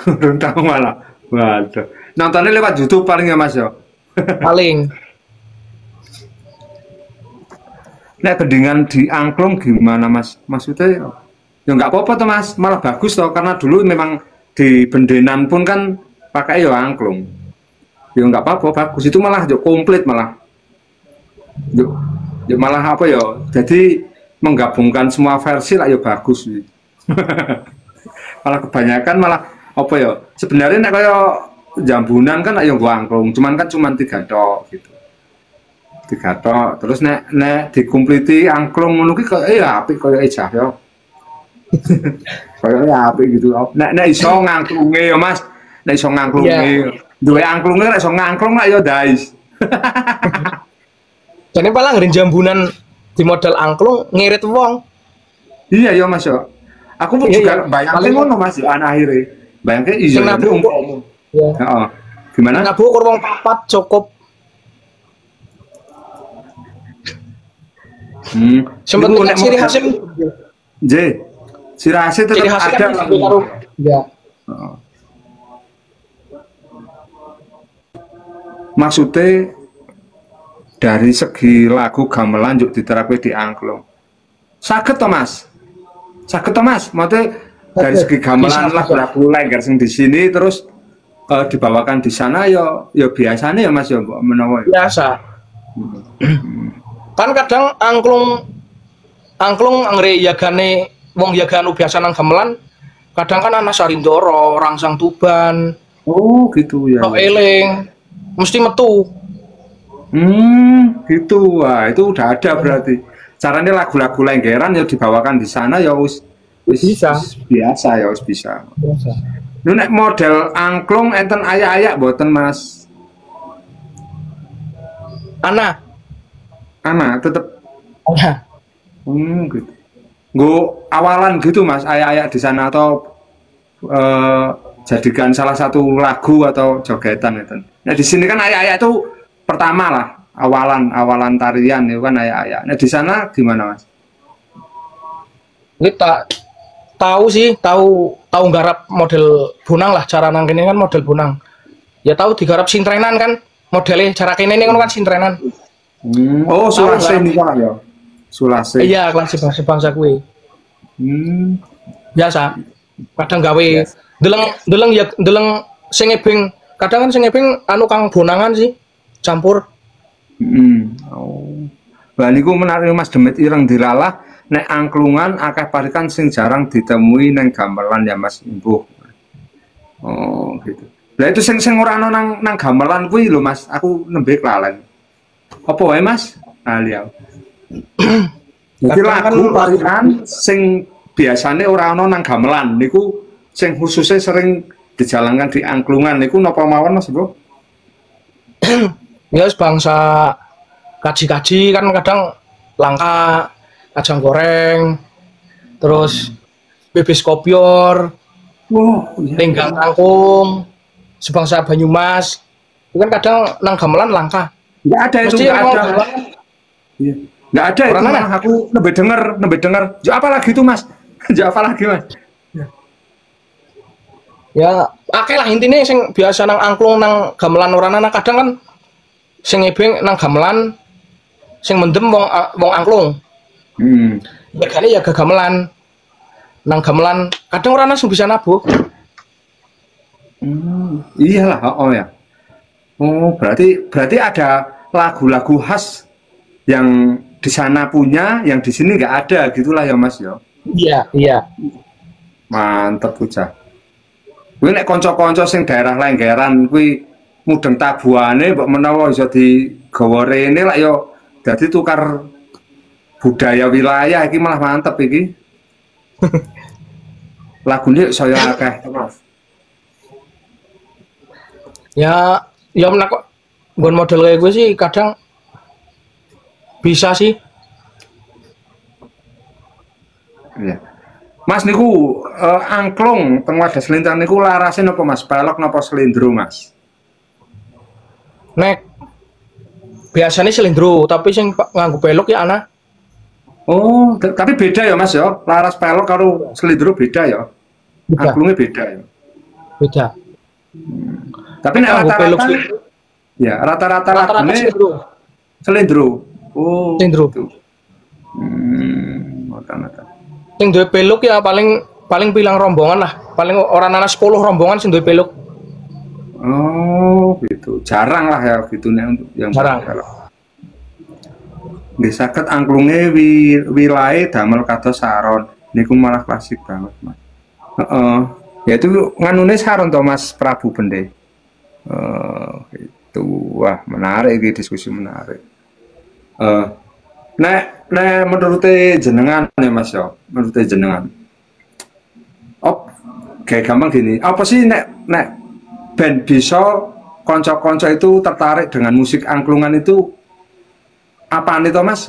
Belum tahu malah. Waduh. Nontonnya lewat YouTube paling ya Mas ya. Paling Nek gendingan di angklung gimana Mas? Maksudnya ya nggak apa-apa tuh Mas, malah bagus toh karena dulu memang di Bendenan pun kan pakai ya angklung. Ya nggak apa-apa, bagus itu malah yo komplit malah. Yo malah apa ya? Jadi menggabungkan semua versi lah ya bagus sih. Malah kebanyakan malah apa ya? Sebenarnya nek kaya Jambunan kan ya gua angklung, cuman kan cuman 3 tok gitu. 3 tok, terus nek dikumpliti angklung ngono ki kaya ya apik kaya ejah ya. Kaya apik gitu. Nek iso ngangklunge ya Mas. Nek iso ngangklunge. Duwe angklunge nek iso ngangklung lah ya dais. jadi paling ngeren Jambunan di model angklung ngirit wong. Iya ya Mas ya. Aku pun Iya, juga iya. bayangke Paling- ngono Mas ya akhire. Bayangke iya Sing itu nabung kok. umpama. Ya. Heeh. Gimana? Nabu kur wong 4 cukup. Sempet Iku nek ciri khasnya J. Ciri khasnya ciri tetap khasnya ada kan lah. disebut karo ya. Heeh. Maksudnya dari segi lagu gamelan juk diterapkan di angklung. Saged to Mas? Saged to Mas? Maksudnya dari segi gamelan Bisa. lagu lengger sing di sini terus dibawakan di sana ya biasanya ya Mas ya mbok menawa ya. Biasa. Kan kadang angklung anggere yagane wong yagan biasa nang gamelan kadang kan ana Sarindoro, Rangsang Tuban, Oh, gitu ya. tok eling mesti metu. Gitu. Wah, itu udah ada berarti. Caranya lagu-lagu lenggeran ya dibawakan di sana ya wis Bisa. wis biasa ya wis bisa. Biasa. Lu nek model angklung enten ayak-ayak boten Mas? Ana. Tetep Ana. gitu. Nggo awalan gitu Mas, ayak-ayak di sana atau jadikan salah satu lagu atau jogetan itu. Nah di sini kan ayak-ayak itu pertama lah, awalan tarian itu kan ayak-ayak. Nah di sana gimana Mas? Kita tahu sih, tahu nggarap model bunang lah, cara nang kene kan model bunang. Ya tahu digarap sintrenan kan, modelnya cara kene ini kan sintrenan. Oh, Sulase nih Pak ya. Sulase. Iya, kelas bangsa kuwi. Biasa. Kadang gawe deleng sing ebeng, kadang kan sing ebeng anu kang bonangan sih, campur. Oh. Lah niku menarik Mas Demit ireng dilalah nek angklungan akeh parikan sing jarang ditemui neng gamelan ya Mas Imbuh. Oh, gitu. Lah itu sing ora ana nang gamelan kuwi lho Mas, aku nembe kelalen. Apa wae Mas? Liau. Jadi lagu parikan sing biasanya ora ana nang gamelan niku sing khususnya sering dijalankan di angklungan niku napa mawon Mas Bro? Ya bangsa kaji-kaji kan kadang langka, kacang goreng, terus bebes kopior, tenggang kangkung, sebangsa Banyumas, itu kan kadang nang gamelan langka. Nggak ada itu, Mesti nggak yang mau ada. gamelan, Iya. Nggak ada itu Orang malah mana? aku lebih denger. Jo apa lagi itu Mas? Jo apa lagi Mas? ya akeh lah intinya sing biasa nang angklung nang gamelan orang anak kadang kan sing ebeng nang gamelan, sing mendem wong angklung. Ya kali ya gamelan nang gamelan kadang orang sing bisa nabuh. Iyalah, oh ya. Oh, berarti ada lagu-lagu khas yang di sana punya, yang di sini nggak ada, gitulah ya Mas ya. Iya. Mantep bocah. Kuwi nek kanca-kanca sing daerah lenggeran kuwi mudeng tabuhane mbok menawa iso digawa rene lak ya dadi tukar budaya wilayah iki malah mantep iki. Lagune saya akeh, Mas. Ya menak kok nggon model kayak gue sih kadang bisa sih. Iya. Mas niku angklung teng Wadas Lintang niku larase napa Mas? Pelok napa slendro Mas? Nek biasanya silindro, tapi sing nganggo pelok ya ana. Oh, tapi beda ya Mas ya. Laras pelok karo slendro beda ya. Beda, Angklungnya beda ya. beda. Tapi nek Nganggo pelok rata-rata silindro. ya rata-rata Rata-rata lagune silindro. slendro. Oh, Silindro. gitu. Mata-mata. Sing duwe pelok ya paling paling pilang rombongan lah. Paling orang ana 10 rombongan sing duwe pelok. Oh, gitu. Jarang lah ya gitu nek untuk yang Jarang. pelok. Nggih saged angklunge wilahe damel kados saron. Niku malah klasik banget, Mas. Heeh. Ya itu nganune saron to Mas Prabu Bende. Itu wah menarik iki diskusi menarik. Nek menurut jenengan ya Mas ya, menurut jenengan. Kayak gampang gini, apa sih nek band bisa konco-konco itu tertarik dengan musik angklungan itu apaan itu Mas?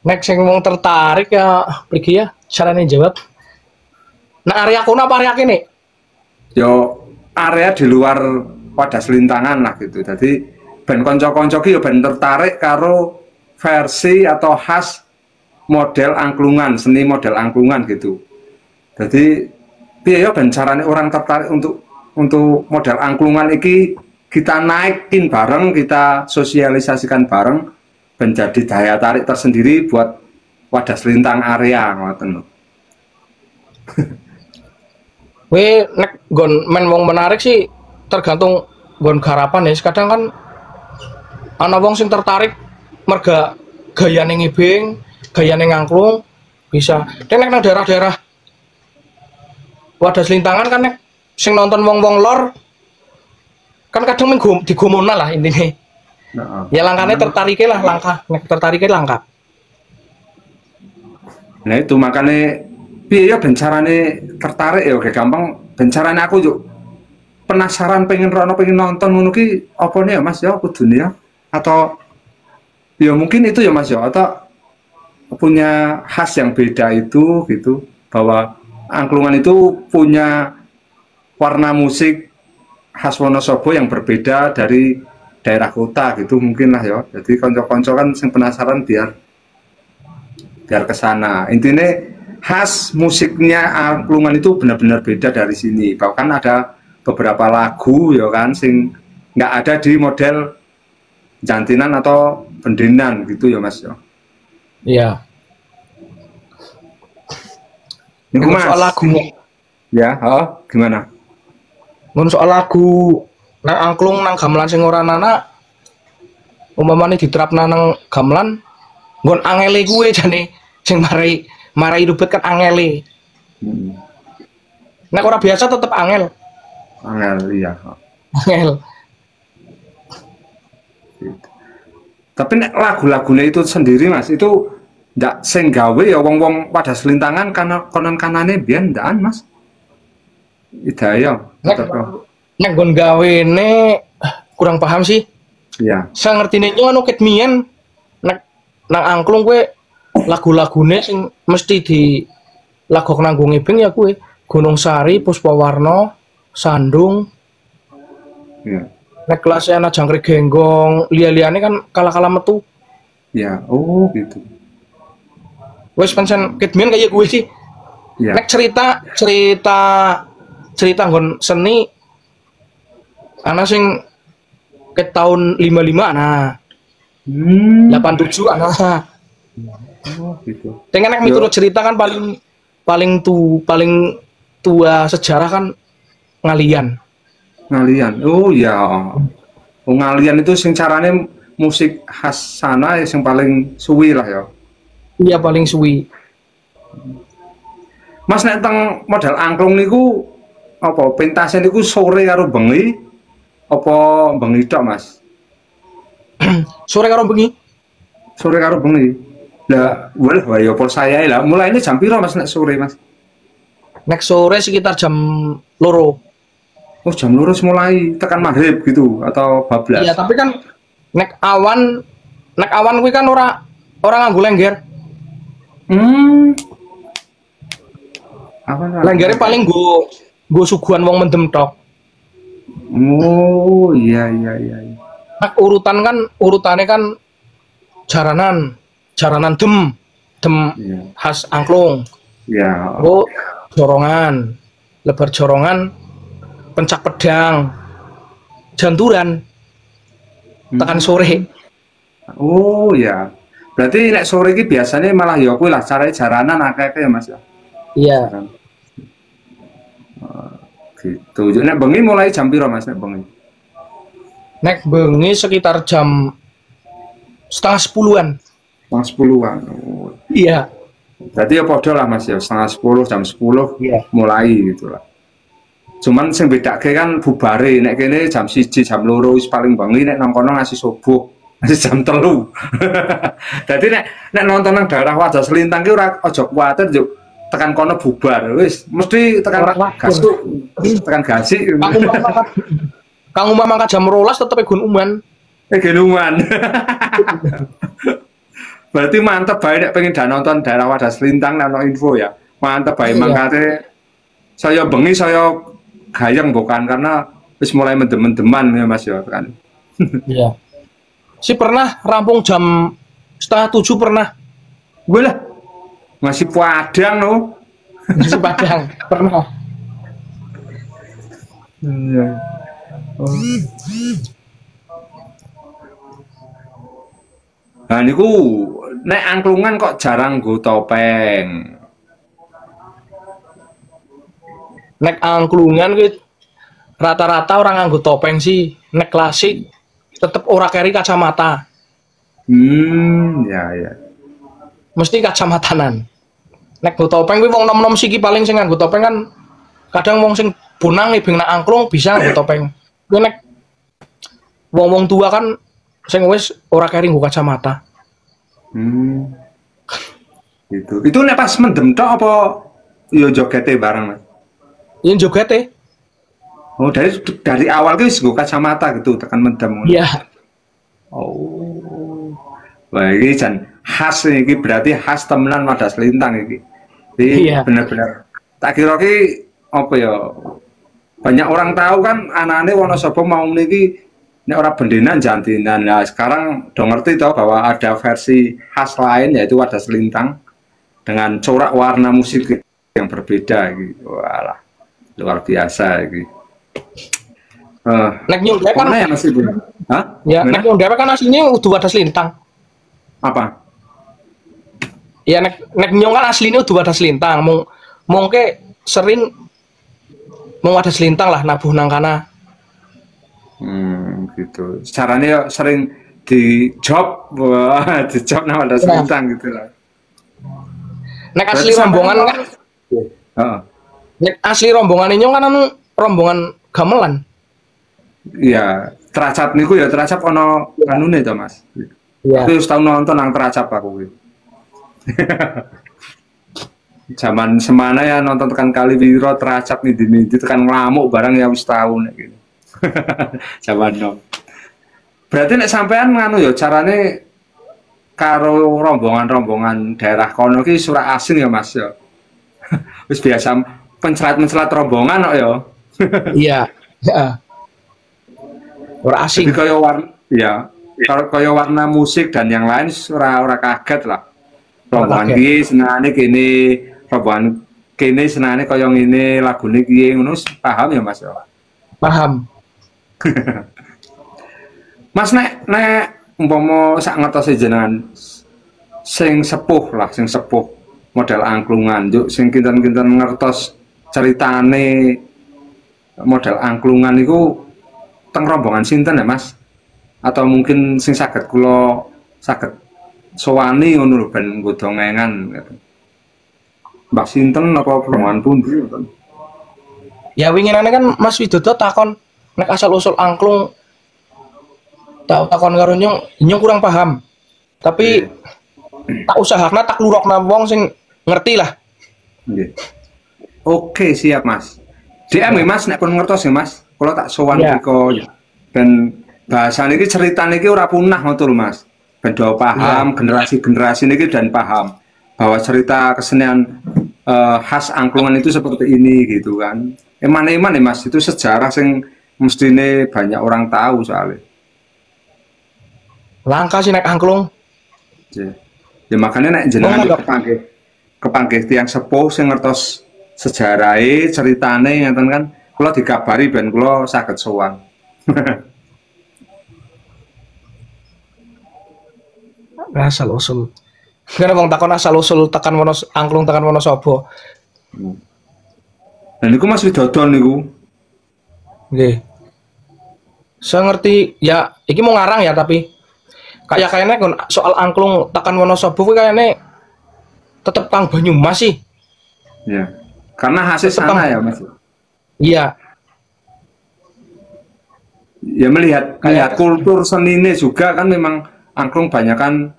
Nek sing wong tertarik ya pergi ya carane jawab. Nah area kono apa area kene? Yo area di luar Wadas Lintangan lah gitu. Jadi band konco-konco ki yo band tertarik karo versi atau khas model angklungan, seni model angklungan gitu. Jadi piye yo ben carane orang tertarik untuk model angklungan iki kita naikin bareng, kita sosialisasikan bareng menjadi daya tarik tersendiri buat Wadas Lintang area ngoten lho. Nek gon men wong menarik sih tergantung gon garapan ya. Kadang kan ana wong sing tertarik merga gayane ngibing, gayane ngangklung bisa. Nek nang daerah-daerah Wadas Lintangan kan nek sing nonton wong-wong lor kan kadang digomona lah intinya. Ya langkahnya tertariknya lah langkah, nek tertariknya langkah. Nah itu makanya piye ya bencarane tertarik ya kayak gampang bencarane aku yuk penasaran pengen nonton ngono ki apa nih ya Mas ya kudune ya atau ya mungkin itu ya Mas ya atau punya khas yang beda itu gitu bahwa angklungan itu punya warna musik khas Wonosobo yang berbeda dari daerah kota gitu mungkin lah ya. Jadi konco-konco kan yang penasaran biar kesana. Intinya khas musiknya angklungan itu benar-benar beda dari sini. Bahkan ada beberapa lagu ya kan sing nggak ada di model jantinan atau bendenan gitu ya Mas ya. Iya. Ini Mas. Soal lagu. Ya, gimana? Mun soal lagu nang angklung nang gamelan sing ora ana umpamane diterapna nang gamelan nggon angele kuwe jane sing marai ribet kan angele. Nek ora biasa tetep angel. Angel iya. Angel. Gitu. Tapi nek lagu-lagunya itu sendiri Mas itu ndak sing gawe ya wong-wong Wadas Lintangan karena konon kanane biyen ndak Mas. Hidayah. Nek nggon gawene kurang paham sih. Iya. Saya ngertine yo anu ket mien nek nang angklung kowe lagu-lagune sing mesti di lagu nanggung ngibing ya kuwi Gunung Sari, Puspawarna, Sandung. Iya. Nek kelas ana Jangkrik Genggong, liya-liyane kan kala-kala metu. Ya, oh gitu. Wes pancen ketmien kaya gue sih. Ya. Nek cerita nggon seni ana sing ke tahun 55 ana. 87 ana. Oh gitu. Dengan nek miturut cerita kan paling tua sejarah kan Ngalian. Ngalian. Oh ya. Oh, Ngalian itu sing carane musik khas sana yang paling suwi lah ya. Iya paling suwi. Mas nek teng modal angklung niku apa pentasnya niku sore karo bengi apa bengi tok Mas? Sore karo bengi. Sore karo bengi. Lah, wah ya pol saya lah. Mulainya jam piro Mas nek sore Mas? Nek sore sekitar jam loro. Oh jam loro mulai tekan maghrib gitu atau bablas? Iya tapi kan nek awan nek awan kuwi kan ora nganggo lengger. Apa Lenggere paling nggo suguhan wong mendem tok. Oh, iya. Nek urutannya kan jaranan dem Iya. khas angklung. Ya. Oh, jorongan, lebar jorongan, pencak pedang, janturan, tekan sore. Oh, ya. Berarti nek sore iki biasanya malah ya kuwi lah carane jaranan akeh-akeh ya, Mas ya. Iya. Gitu. Nek bengi mulai jam piro, Mas, nek bengi? Nek bengi sekitar jam setengah 10-an. Jam 10-an. Oh. Iya. Berarti ya podo lah, Mas ya, setengah 10, jam 10 Iya. mulai gitu lah. Cuman sing bedake kan bubare, nek kene jam 1, jam 2 wis paling bengi, nek nang kono ngasih subuh, ngasih jam 3. Dadi nek nonton nang daerah Wajah Selintang ki ora aja kuwatir yo tekan kono bubar, wis mesti tekan gasuk, tekan gasik. Kang Umam mangkat jam 12 tetep gun uman. Genuman. Berarti mantep bae nek pengen nonton daerah Wajah Selintang nang info ya. Mantep bae Iya. mangkate saya bengi saya gayeng bukan karena wis mulai mendem-mendeman ya Mas ya kan. Iya. Si pernah rampung jam setengah 7 pernah. Gue lah masih padang no. Nasi Padang pernah. Iya. Oh. Nah niku nek angklungan kok jarang nggo topeng. Nek angklungan kuwi rata-rata orang nganggo topeng sih. Nek klasik tetep ora keri kacamata. Ya. Mesti kacamatanan. Nek nggo topeng kuwi wong nom-nom siki paling sing nganggo topeng kan kadang wong sing bonang ibing nak angklung bisa nganggo topeng. Kuwi nek wong-wong tua kan sing wis ora keri nggo kacamata. Gitu. Itu nek pas mendem tok apa yo jogete bareng Mas? Yen jogete. Oh, dari awal guys nggo kacamata gitu tekan mendem. Iya. Oh. Wah, ini jan khas iki berarti khas temenan Wajah Selintang iki. Iya. Bener-bener. Tak kira ki apa ya? Banyak orang tahu kan anane Wonosobo mau niki nek ora bendenan jantinan. Nah, sekarang udah ngerti toh bahwa ada versi khas lain yaitu Wajah Selintang dengan corak warna musik yang berbeda gitu. Walah, luar biasa iki. Nek nyong kan mana ya Mas Ibu? Hah? ya, Gimana? nek nyong kan aslinya udah Wajah Selintang. Apa? Ya nek nyong kan aslinya udah Wajah Selintang. Mungkin sering mau Wajah Selintang lah nabuh nang kana. Gitu. Caranya sering di job, wah, di job nama Wajah Selintang gitu lah. Nek asli Berarti rombongan sampai- kan, Heeh. nek asli rombongan ini kan anu rombongan gamelan. Iya, teracap niku ya teracap ono anune to Mas. Iya. Aku wis tau nonton nang teracap aku kuwi. Zaman semana ya nonton tekan kali wiro teracap nih tekan ngamuk barang ya wis tau nek gitu. Zaman no. Berarti nek sampean nganu ya carane karo rombongan-rombongan daerah kono ki surak asing ya Mas ya. Wis biasa pencelat-pencelat rombongan kok ya. Iya. Heeh. Ora asing. Jadi kaya warna ya, kalau kaya warna musik dan yang lain ora kaget lah. Rombongan kaget. iki senengane kene, rombongan kene senengane kaya ngene, lagune kiye ngono paham ya Mas ya. Paham. Mas nek umpama sak ngertos jenengan sing sepuh lah, sing sepuh model angklungan, juk sing kinten-kinten ngertos ceritane model angklungan iku teng rombongan sinten ya Mas? Atau mungkin sing saged kula saged sowani ngono lho ben nggo dongengan gitu. Mbah sinten apa rombongan pundi ngoten? Ya winginane kan Mas Widodo takon nek asal usul angklung takon karo nyong kurang paham. Tapi tak usahakna tak lurokna wong sing ngerti lah. Nggih. Oke, siap Mas. DM ya Mas nek pun ngertos ya Mas. Kula tak sowan Ya. mriko ben bahasa niki cerita niki ora punah ngono lho Mas. ben do paham generasi-generasi niki dan paham bahwa cerita kesenian khas angklungan itu seperti ini gitu kan. Eman-eman ya Mas, itu sejarah sing mestine banyak orang tahu soalnya. Langka sih naik angklung. Ya, ya makanya nek jenengan kepanggih tiang sepuh sing ngertos sejarahe, ceritane ngeten kan, kula digabari ben kula saged sowan. Asal usul. Karena wong takon asal usul tekan angklung tekan Wonosobo. Dan niku Mas Widodon niku. Nggih. Saya ngerti ya, iki mau ngarang ya tapi kayaknya soal angklung tekan Wonosobo kuwi kayaknya tetep Kang Banyumas sih. Ya. Karena hasil sana ya Mas. Iya. Ya melihat kultur senine juga kan memang angklung banyak kan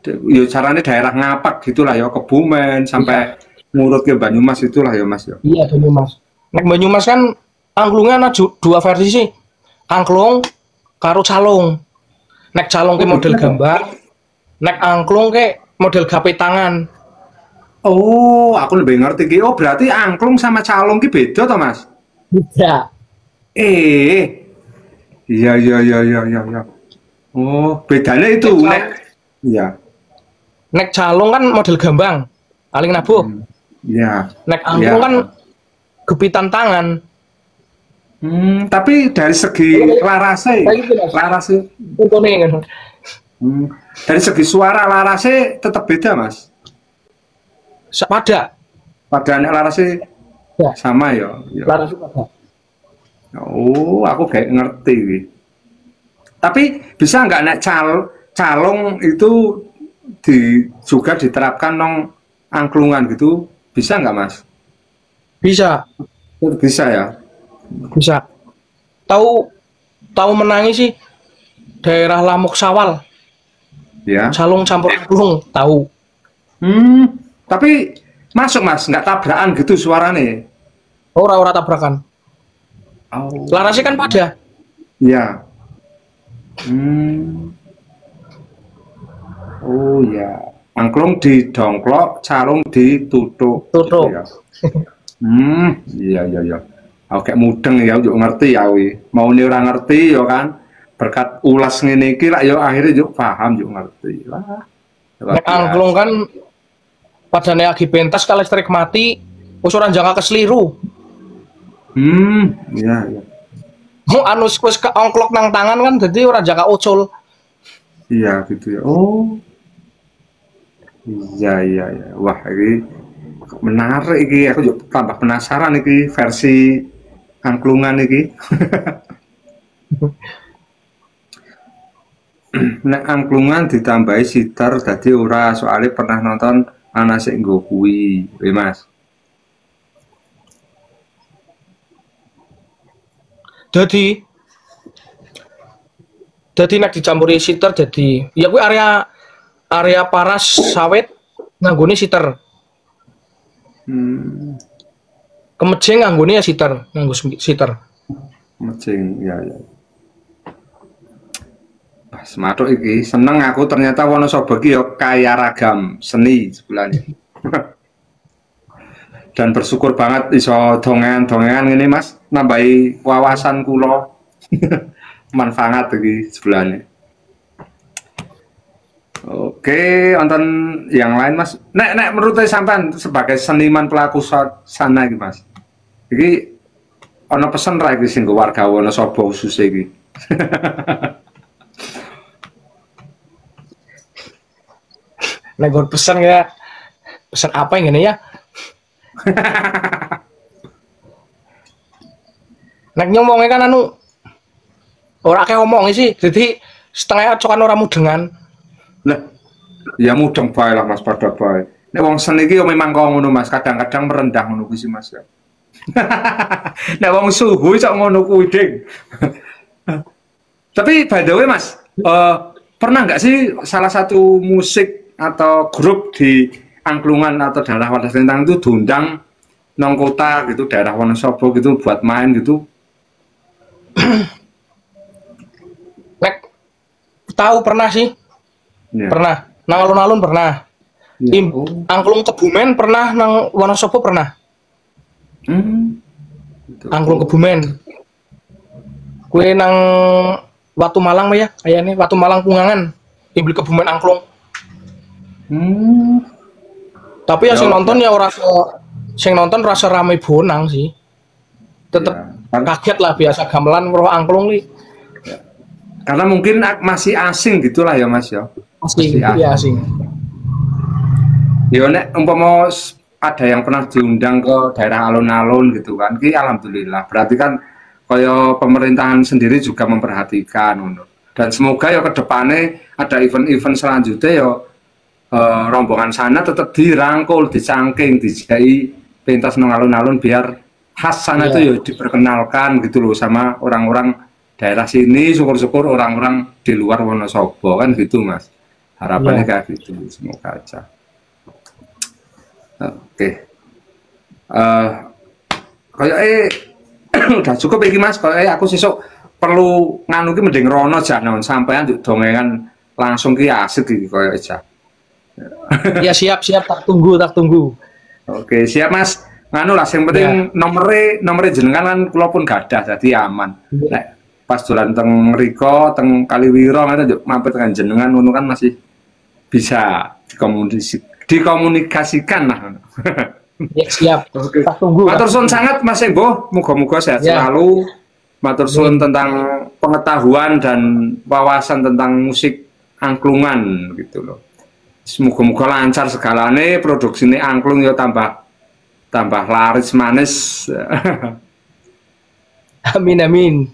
ya caranya daerah ngapak gitulah ya Kebumen sampai ngurut ke Banyumas itulah ya Mas ya. Iya Banyumas. Nek Banyumas kan angklungnya ada dua versi sih. Angklung karo calung. Nek calung ke model gambar, nek angklung ke model gape tangan. Oh, aku lebih ngerti ki. Oh, berarti angklung sama calung ki beda toh, Mas? Beda. Iya. Oh, bedanya itu nek iya. Nek calung kan model gambang, aling nabuh. Iya. Nek angklung kan gepitan tangan. Tapi dari segi larase, dari segi suara larase tetap beda, Mas. Pada nek larase ya. Sama ya. Larase pada. Oh, aku kayak ngerti nih. Tapi bisa nggak nek calung itu juga diterapkan nong angklungan gitu? Bisa nggak Mas? Bisa. Bisa ya. Bisa. Tahu menangi sih daerah Lamuk Sawal. Ya. Calung campur angklung tahu. Tapi masuk Mas, nggak tabrakan gitu suaranya? Ora tabrakan. Oh. Larasnya kan pada. Iya. Oh ya, angklung didongklok, calung ditutuk. Tutuk. Gitu ya. Iya. Aku kayak mudeng ya, yuk ngerti ya wi. Mau nih orang ngerti ya kan. Berkat ulas ngene iki lah ya akhirnya yuk paham yuk ngerti lah. Nek angklung kan padane lagi pentas kalau listrik mati, usuran jangka keseliru. Iya. Mau anus wis keongklok nang tangan kan jadi ora jangka ucul. Iya gitu ya. Oh. Iya. Wah, ini menarik iki. Aku juga tambah penasaran iki versi angklungan iki. Nek angklungan ditambahi sitar dadi ora soalnya pernah nonton ana sing nggo kuwi, Mas. Jadi nek dicampuri sitar jadi ya kuwi area paras sawit nganggone sitar. Kemejeng nganggone ya sitar, nganggo sitar. Kemejeng, ya. Sematuk iki seneng aku ternyata Wonosobo iki ya kaya ragam seni sebenarnya. Dan bersyukur banget iso dongengan ini Mas, nambahi wawasan kula. Manfaat iki sebenarnya. Oke, wonten yang lain Mas. Nek menurut sampean sebagai seniman pelaku sana iki Mas. Iki ana pesen ra iki sing warga Wonosobo khusus iki. Nek gue pesan apa yang ini ya? Nek ngomongnya kan ora kayak ngomongnya sih, jadi setengah cokan orang mudengan. Lah, ya mudeng bae lah Mas pada bae. Nek wong seni iki yo memang kok ngono Mas, kadang-kadang merendah ngono kuwi sih Mas ya. Nek wong suhu cok ngono kuwi ding. Tapi by the way Mas, pernah nggak sih salah satu musik atau grup di angklungan atau daerah Wadas Lintang itu diundang nong kota gitu, daerah Wonosobo gitu buat main gitu? Nek tahu pernah sih. Ya. Pernah. Nang alun-alun pernah. Ya. Angklung Kebumen pernah, nang Wonosobo pernah. Gitu. Angklung Kebumen. Kue nang Watu Malang mah ya, kayaknya Watu Malang Pungangan. Ibil Kebumen angklung. Tapi ya Ya, sing nonton ya sing nonton rasa ramai bonang sih. Tetep ya. kaget lah biasa gamelan roh angklung nih. Karena mungkin masih asing gitulah ya Mas ya. Asing, iya asing. Ya nek umpama ada yang pernah diundang ke daerah alun-alun gitu kan, ki alhamdulillah. Berarti kan kaya pemerintahan sendiri juga memperhatikan ngono. Dan semoga ya ke depannya ada event-event selanjutnya ya rombongan sana tetap dirangkul, dicangking, dijai pentas nang alun-alun biar khas sana itu ya diperkenalkan gitu loh sama orang-orang daerah sini, syukur-syukur orang-orang di luar Wonosobo kan gitu Mas. Harapannya kayak gitu, semoga aja. Oke. Kayak udah cukup iki Mas, kayak aku sesuk perlu nganu ki mending rono jangan sampean dongengan langsung ki asik iki kayak aja. Ya siap tak tunggu. Oke, siap Mas. Nganu lah yang penting nomere jenengan kan kula pun gadah jadi aman. Nek pas dolan teng mriko teng Kaliwiro ngono mampir dengan jenengan ngono kan masih bisa dikomunikasikan lah. Ya siap. Oke. Tak tunggu. Matur suwun sangat Mas Embo, muga-muga sehat selalu. Matur suwun tentang pengetahuan dan wawasan tentang musik angklungan gitu loh. Semoga-moga lancar segalane, produksine angklung ya tambah laris manis. Amin.